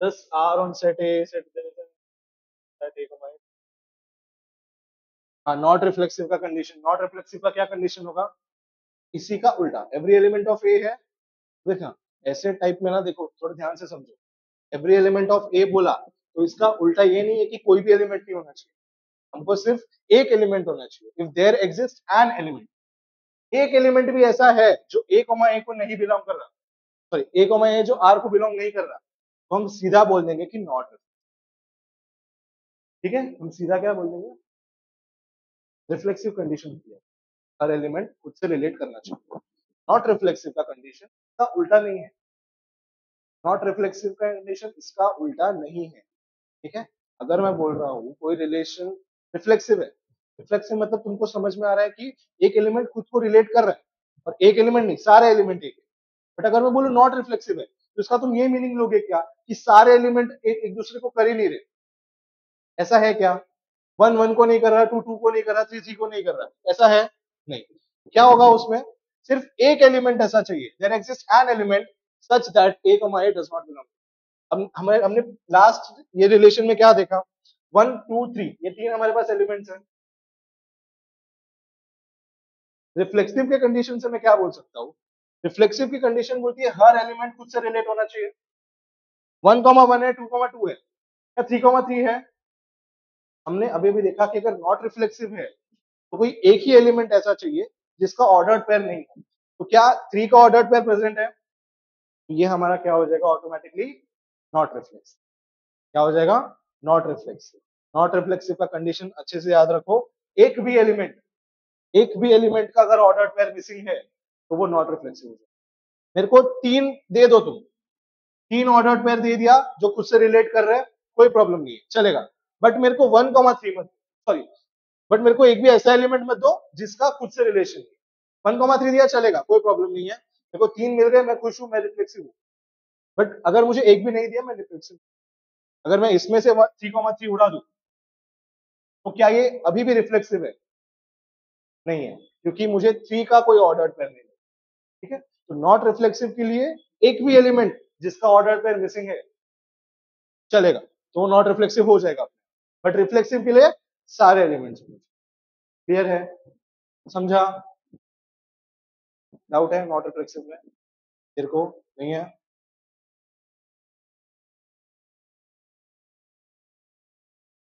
Thus R on set A, set A को, हाँ, नॉट रिफ्लेक्सिव का कंडीशन, नॉट रिफ्लेक्सिव का क्या कंडीशन होगा, इसी का उल्टा, एवरी एलिमेंट ऑफ ए है, देखना ऐसे टाइप में ना, देखो थोड़ा ध्यान से समझो, एवरी एलिमेंट ऑफ ए बोला तो इसका उल्टा ये नहीं है कि कोई भी एलिमेंट नहीं होना चाहिए, हमको सिर्फ एक एलिमेंट होना चाहिए, if there exist an element, एक एलिमेंट भी ऐसा है जो ए कोमा ए को नहीं बिलोंग कर रहा, सॉरी ए कोमा ए जो आर को बिलोंग नहीं कर रहा, तो हम सीधा बोल देंगे कि नॉट। ठीक है, हम सीधा क्या बोल देंगे, रिफ्लेक्सिव कंडीशन की है, हर एलिमेंट खुद से रिलेट करना चाहिए। नॉट रिफ्लेक्सिव का कंडीशन का उल्टा नहीं है, नॉट रिफ्लेक्सिव का कंडीशन इसका उल्टा नहीं है। ठीक है, अगर मैं बोल रहा हूँ कोई रिलेशन रिफ्लेक्सिव है, रिफ्लेक्सिव मतलब तुमको समझ में आ रहा है कि एक एलिमेंट खुद को रिलेट कर रहा है, और एक एलिमेंट नहीं, सारे एलिमेंट एक है। बट अगर मैं बोलूँ नॉट रिफ्लेक्सिव है, तो इसका तुम ये मीनिंग लोगे क्या कि सारे एलिमेंट एक दूसरे को कर ही नहीं रहे, ऐसा है क्या, वन वन को नहीं कर रहा, टू टू को नहीं कर रहा, थ्री थ्री को नहीं कर रहा, ऐसा है नहीं। क्या होगा उसमें, सिर्फ एक एलिमेंट ऐसा चाहिए, there exist an element such that A comma A does not belong. अब हमने लास्ट ये रिलेशन में क्या देखा, 1 2 3, ये तीन हमारे पास एलिमेंट्स हैं। रिफ्लेक्सिव के कंडीशन से मैं क्या बोल सकता हूँ, रिफ्लेक्सिव की कंडीशन बोलती है हर एलिमेंट खुद से रिलेट होना चाहिए, 1,1 है, 2,2 है, या 3,3 है। हमने अभी भी देखा कि अगर नॉट रिफ्लेक्सिव है तो कोई एक ही एलिमेंट ऐसा चाहिए जिसका ऑर्डर्ड पेयर नहीं है, तो क्या 3 का ऑर्डर्ड पेयर प्रेजेंट है, ये हमारा क्या हो जाएगा ऑटोमेटिकली नॉट रिफ्लेक्सिव। क्या हो जाएगा, नॉट रिफ्लेक्सिव। नॉट रिफ्लेक्सिव का कंडीशन अच्छे से याद रखो, एक भी एलिमेंट, एक भी एलिमेंट का अगर ऑर्डर्ड पेयर मिसिंग है तो वो नॉट रिफ्लेक्सिव हो जाएगा। मेरे को तीन दे दो, तुम तीन ऑर्डर्ड पेयर दे दिया जो खुद से रिलेट कर रहे हैं, कोई प्रॉब्लम नहीं है, चलेगा। बट मेरे को 1,3 मत, सॉरी, बट मेरे को एक भी ऐसा एलिमेंट मत दो जिसका खुद से रिलेशन है। 1,3 दिया चलेगा, कोई प्रॉब्लम नहीं है, मेरे को तीन मिल गए, मैं खुश हूं, मैं रिफ्लेक्सिव हूं। बट अगर मुझे एक भी नहीं दिया, मैं रिफ्लेक्सिव। अगर मैं इसमें से 3,3 उड़ा दूं तो क्या ये अभी भी रिफ्लेक्सिव है, नहीं है, क्योंकि मुझे 3 का कोई ऑर्डर्ड पेयर नहीं है। ठीक है, तो नॉट रिफ्लेक्सिव के लिए एक भी एलिमेंट जिसका ऑर्डर पेयर मिसिंग है चलेगा, तो नॉट रिफ्लेक्सिव हो जाएगा, बट रिफ्लेक्सिव के लिए सारे एलिमेंट्स। क्लियर है? समझा? डाउट है नॉट रिफ्लेक्सिव में तेरे को? नहीं है?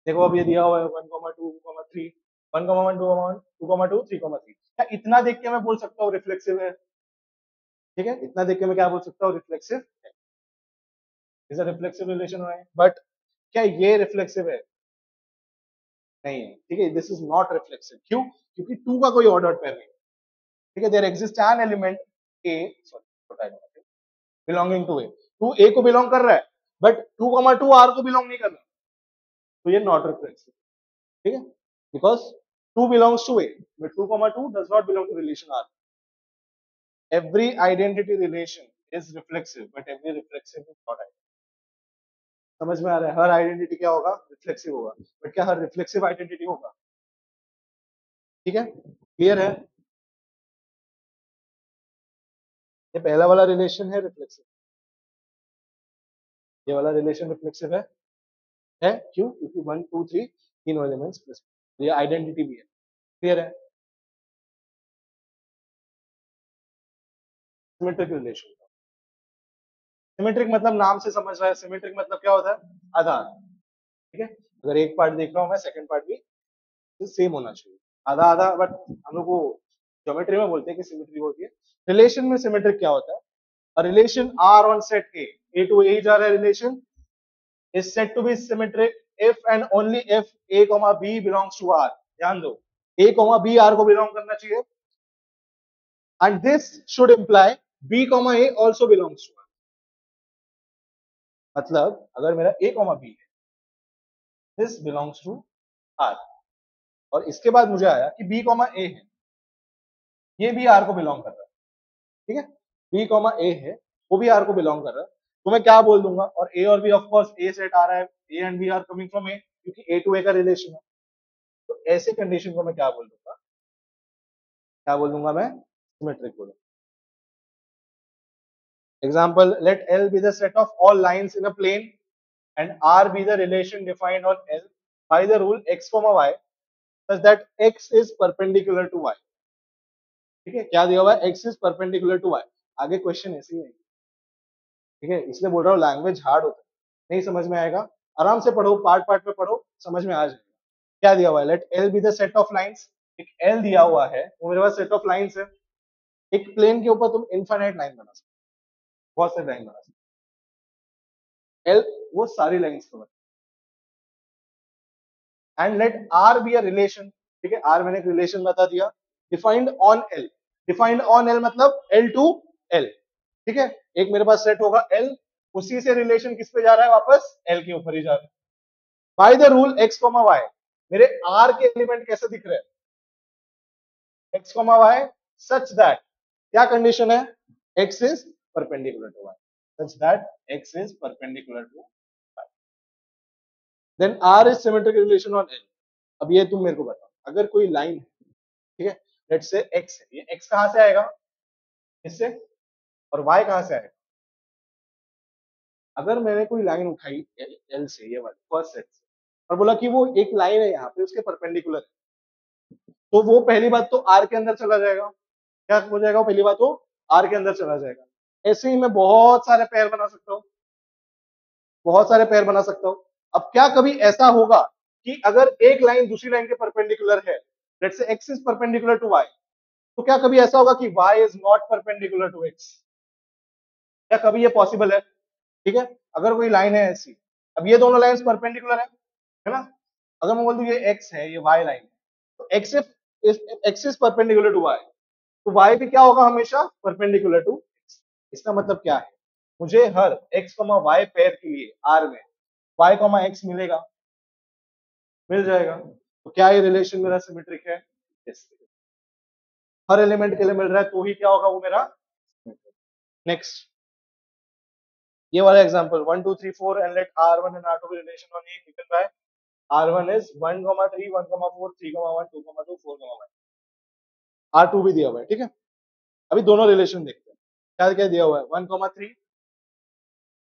देखो अब ये दिया हुआ है 1,2,3, 1,1, 2,1, 2,2, 3,3। क्या इतना देख के मैं बोल सकता हूँ रिफ्लेक्सिव है? ठीक है, इतना देख के मैं क्या बोल सकता हूँ? रिफ्लेक्सिव है। इज अ रिफ्लेक्सिव रिलेशन है, बट क्या ये रिफ्लेक्सिव है? नहीं है। ठीक है, दिस इज नॉट रिफ्लेक्सिव। क्यों? क्योंकि टू का कोई ऑर्डर पेयर नहीं। ठीक है, there exist an element A, sorry, belonging to A. To A को बिलोंग कर रहा है, बट 2,2 आर को बिलोंग नहीं कर रहा, तो ये नॉट रिफ्लेक्सिव। ठीक है, because 2 belongs to A, but 2,2 does not belong to relation R. Every identity relation is reflexive, but every reflexive is not identity. समझ में आ रहा है? हर आइडेंटिटी क्या होगा? रिफ्लेक्सिव होगा, बट क्या हर रिफ्लेक्सिव आइडेंटिटी होगा? ठीक है, क्लियर है? ये पहला वाला रिलेशन है रिफ्लेक्सिव, ये वाला रिलेशन रिफ्लेक्सिव है क्यों? क्योंकि 1, 2, 3 तीनों एलिमेंट्स प्लस, ये आइडेंटिटी भी है। क्लियर है? सिमेट्रिक रिलेशन, सिमेट्रिक मतलब नाम से समझ रहा है, सिमेट्रिक मतलब क्या होता है? आधार। ठीक है, अगर एक पार्ट देख रहा हूं मैं, सेकंड पार्ट भी सेम होना चाहिए, आधा आधा। बट हम लोग को ज्योमेट्री में बोलते हैं कि सिमेट्री होती है। रिलेशन में सिमेट्रिक क्या होता है? A relation R on set A to A जा रहा है relation, is said to be symmetric if and only if A, B belongs to R। ध्यान दो, A, B R को बिलोंग करना चाहिए, and this should imply B, A also belongs to R। मतलब अगर मेरा A, B है, this belongs to R, और इसके बाद मुझे आया कि B, A है, ये भी R को बिलोंग कर रहा है। ठीक है, B, A है, वो भी R को बिलोंग कर रहा है, तो मैं क्या बोल दूंगा? और A और B of course A set आ रहा है, A and B are coming from A, क्योंकि A to A का रिलेशन है। तो ऐसे कंडीशन को मैं क्या बोल दूंगा? क्या बोल दूंगा मैं? सिमेट्रिक बोलूंगा। Example, let L be the set of all lines in a plane and R be the relation defined on L by the rule x, y such that x is perpendicular to y। ठीक है, क्या दिया हुआ है? x is perpendicular to y। आगे question ऐसे ही है। ठीक है, इसलिए बोल रहा हूँ लैंग्वेज हार्ड होता है, नहीं समझ में आएगा, आराम से पढ़ो, पार्ट पार्ट में पढ़ो, समझ में आ जाएगा। क्या दिया हुआ है? Let L be the set of lines, एक L दिया हुआ है, वो मेरे पास सेट ऑफ लाइंस है। एक प्लेन के ऊपर तुम इनफाइनाइट लाइन बना सकते, बहुत सारी लाइन बना सकते, L वो सारी lines cover. And let R be a relation. ठीक है, R मैंने एक रिलेशन बता दिया, defined on L। Defined on L मतलब L टू L। ठीक है, एक मेरे पास सेट होगा L, उसी से रिलेशन किस पे जा रहा है? वापस L के ऊपर ही जा रहा है। By the rule x, y, मेरे R के एलिमेंट कैसे दिख रहे हैं? x, y such that, क्या कंडीशन है? x is perpendicular to y, such that x is perpendicular to y, then R is symmetric relation on L। अब ये तुम मेरे को बताओ, अगर कोई लाइन है, ठीक है, लेट्स से x है, ये x कहां से आएगा? इससे, और y कहां से आएगा? अगर मैंने कोई लाइन उठाई L से, ये वाली फर्स्ट सेट से, और बोला कि वो एक लाइन है यहाँ पे, उसके परपेंडिकुलर है, तो वो पहली बात तो R के अंदर चला जाएगा। क्या हो जाएगा? पहली बात वो R के अंदर चला जाएगा। ऐसे ही मैं बहुत सारे पेयर बना सकता हूँ, बहुत सारे पेयर बना सकता हूँ। अब क्या कभी ऐसा होगा कि अगर एक लाइन दूसरी लाइन के परपेंडिकुलर है, let's say x is perpendicular to y, तो क्या कभी ऐसा होगा कि y is not perpendicular to x? क्या कभी ये पॉसिबल है? ठीक है, अगर कोई लाइन है ऐसी, अब ये दोनों लाइंस परपेंडिकुलर है ना, अगर मैं बोल दूं ये x है, ये y लाइन है, तो x is perpendicular to y, तो y भी क्या होगा? हमेशा परपेंडिकुलर टू x। इसका मतलब क्या है? मुझे हर x, y पेयर के लिए R में y, x मिलेगा, मिल जाएगा। तो क्या ये रिलेशन मेरा सिमेट्रिक है? yes। हर एलिमेंट के लिए मिल रहा है, तो ही क्या होगा? वो मेरा नेक्स्ट, ये वाला example 1, 2, 3, 4 and let R1 and R2 be relation on A given by R1 is 1, 3, 1, 4, 3, 1, 2, 2, 4, 1। R2 भी दिया हुआ है। ठीक है, अभी दोनों रिलेशन देखते हैं। क्या क्या दिया हुआ है? 1, 3,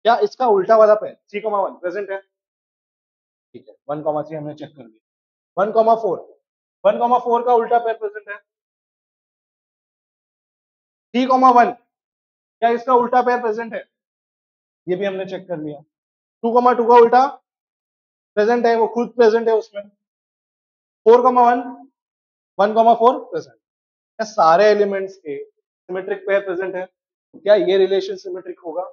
क्या इसका उल्टा वाला पेयर 3, 1 प्रेजेंट है? ठीक है, 1,3 हमने चेक कर लिया। 1,4, 1,4 का उल्टा पेयर प्रेजेंट है 3,1, क्या इसका उल्टा पेयर प्रेजेंट है? ये भी हमने चेक कर लिया। 2,2 का उल्टा प्रेजेंट है, वो खुद प्रेजेंट है उसमें। 4,1, 1,4 प्रेजेंट। क्या सारे एलिमेंट्स के सिमेट्रिक पेयर प्रेजेंट है? क्या ये रिलेशन सिमेट्रिक होगा?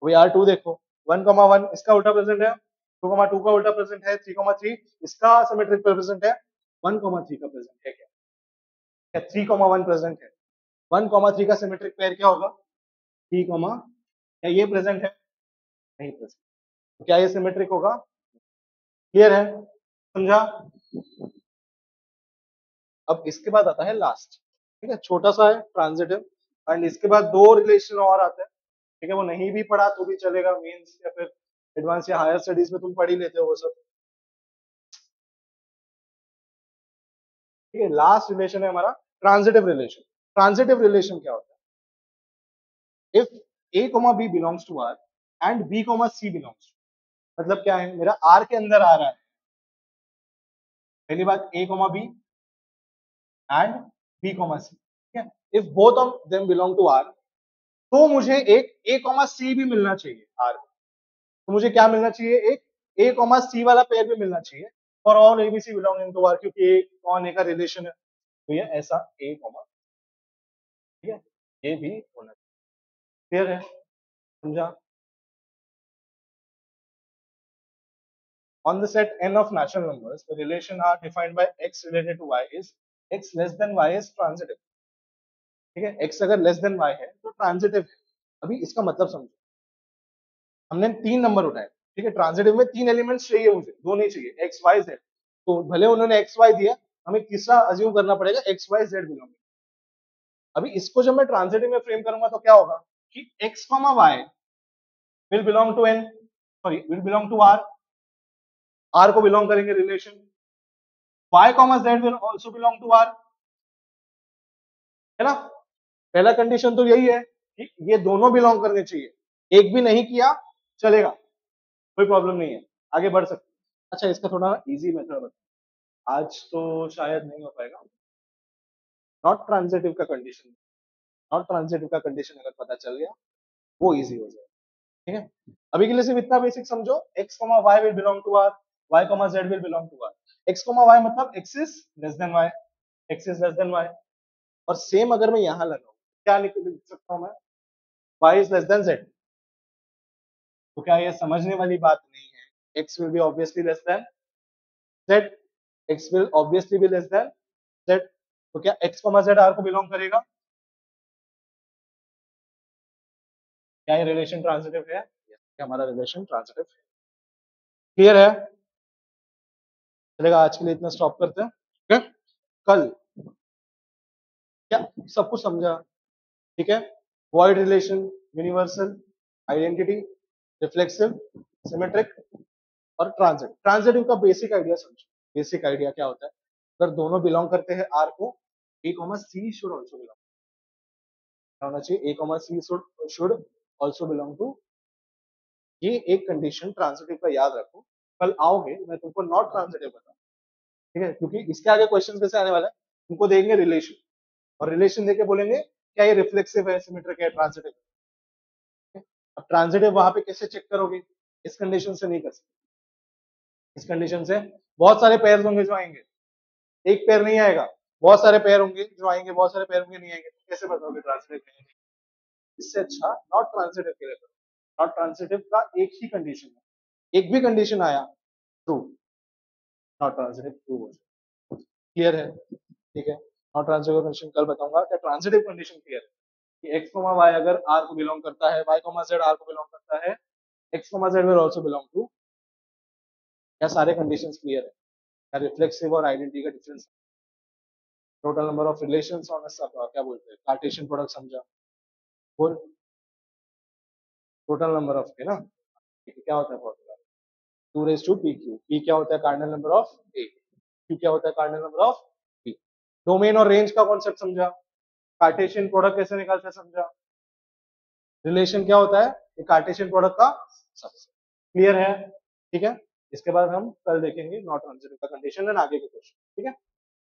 वही R2 देखो, 1,1 इसका उल्टा प्रेजेंट है, 2,2 का उल्टा प्रेजेंट है, 3,3 इसका सिमेट्रिक पेयर प्रेजेंट है, 1,3 का प्रेजेंट है क्या? क्या 3,1 प्रेजेंट है? 1,3 का सिमेट्रिक पेयर क्या होगा? 3, क्या ये प्रेजेंट है? नहीं प्रेजेंट। तो क्या ये सिमेट्रिक होगा? क्लियर है? समझा? अब इसके बाद आता है लास्ट, ठीक है, छोटा सा है ट्रांजिटिव, एंड इसके बाद दो रिलेशन और आते हैं, ठीक है, वो नहीं भी पढ़ा तो भी चलेगा, मेंस या फिर एडवांस या हायर स्टडीज में तुम पढ़ ही लेते हो वो सब। ठीक है, लास्ट रिलेशन है हमारा ट्रांजिटिव रिलेशन। ट्रांजिटिव रिलेशन क्या होता है? If A comma B belongs to R and B comma C belongs to, मतलब क्या है, मेरा आर के अंदर आ रहा है, पहली बात A comma B and B comma C, ठीक है, if both of them belong to R, तो मुझे एक ए कॉमा सी भी मिलना चाहिए आर, तो मुझे क्या मिलना चाहिए? एक ए कॉमा सी वाला पेयर भी मिलना चाहिए for all ABC belonging to R, क्योंकि ए कौन ए का रिलेशन है, तो ये ऐसा ए कॉमा, ठीक है, ये भी होना चाहिए। क्लियर है? समझा? On the set n of natural numbers, the relation are defined by x related to y is x less than y is transitive। ठीक है, x अगर लेस देन y है तो ट्रांजिटिव है। अभी इसका मतलब समझो, हमने 3 नंबर उठाए, ठीक है, ट्रांजिटिव में 3 एलिमेंट्स चाहिए मुझे, 2 नहीं चाहिए, x y z, तो भले उन्होंने x y दिया, हमें तीसरा अज्यूम करना पड़ेगा x y z बिलोंगिंग। अभी इसको जब मैं ट्रांजिटिव में फ्रेम करूंगा तो क्या होगा कि x y will belong to n, sorry will belong to r, r को बिलोंग करेंगे relation, y z will also belong to r, है ना? पहला कंडीशन तो यही है कि ये दोनों बिलोंग करने चाहिए, एक भी नहीं किया चलेगा, कोई प्रॉब्लम नहीं है, आगे बढ़ सकते। अच्छा, इसका थोड़ा इजी मेथड बता, आज तो शायद नहीं हो पाएगा। नॉट ट्रांजिटिव का कंडीशन, नॉट ट्रांजिटिव का कंडीशन अगर पता चल गया वो इजी हो जाएगा। ठीक है, अभी के लिए सिर्फ इतना बेसिक समझो, x y will belong to r, y z will belong to r, x y मतलब x is less than y, x is less than y, और सेम अगर मैं यहां लगाऊं क्या लिख सकता हूं मैं? y is less then z, तो क्या ये समझने वाली बात नहीं है? x will be obviously less than z, x will obviously be less than z, तो क्या x z r को बिलोंग करेगा? क्या ये रिलेशन ट्रांजिटिव है? क्या हमारा रिलेशन ट्रांजिटिव है? क्लियर है? चलेगा, आज के लिए इतना स्टॉप करते हैं, ठीक है? कल क्या सब कुछ समझा? ठीक है, void relation, universal, identity, reflexive, symmetric और ट्रांजिटिव। ट्रांजिटिव का बेसिक आइडिया समझो, बेसिक आइडिया क्या होता है, अगर दोनों बिलोंग करते हैं आर को, A comma C should also belong होना चाहिए, A comma C should also belong to, ये एक कंडीशन ट्रांजिटिव का याद रखो। कल आओगे मैं तुमको नॉट ट्रांजिटिव बताऊं, ठीक है, क्योंकि इसके आगे क्वेश्चन कैसे आने वाला है, तुमको देंगे रिलेशन, और रिलेशन देके बोलेंगे क्या ये रिफ्लेक्सिव है, सिमेट्रिक है, ट्रांजिटिव है। अब ट्रांजिटिव वहां पे कैसे चेक करोगे? इस कंडीशन से नहीं कर सकते, इस कंडीशन से बहुत सारे पेयर होंगे जो आएंगे, एक पेयर नहीं आएगा, बहुत सारे पेयर होंगे जो आएंगे, बहुत सारे पेयर होंगे नहीं आएंगे, तो कैसे बताओगे ट्रांजिटिव है? इससे अच्छा नॉट ट्रांजिटिव के लिए करो। नॉट ट्रांजिटिव का एक ही कंडीशन है, एक भी कंडीशन आया ट्रू, नॉट ट्रांजिटिव ट्रू हो जाए। क्लियर है? ठीक है, नॉट ट्रांजिटिव कंडीशन कल बताऊंगा। क्या ट्रांजिटिव कंडीशन क्लियर है कि x, y अगर r को बिलोंग करता है, y, z r को बिलोंग करता है, x, z will also belong to, क्या सारे कंडीशंस क्लियर है? क्या रिफ्लेक्सिव और आइडेंटिटी का difference, total number of relations on सब क्या बोलते हैं, कार्टेशियन प्रोडक्ट समझा? बोल, टोटल नंबर ऑफ, है ना, क्या होता है formula? 2 raised to pq, p क्या होता है? Cardinal number of a, q क्या होता है? Cardinal number of b। Domain और रेंज का कॉन्सेप्ट समझा? कार्टेशियन प्रोडक्ट कैसे निकालते हैं समझा? रिलेशन क्या होता है? ये कार्टेशियन प्रोडक्ट का सबसेट। क्लियर है? ठीक है, इसके बाद हम कल देखेंगे नॉट ट्रांजिटिव का कंडीशन एंड आगे के क्वेश्चन, ठीक है।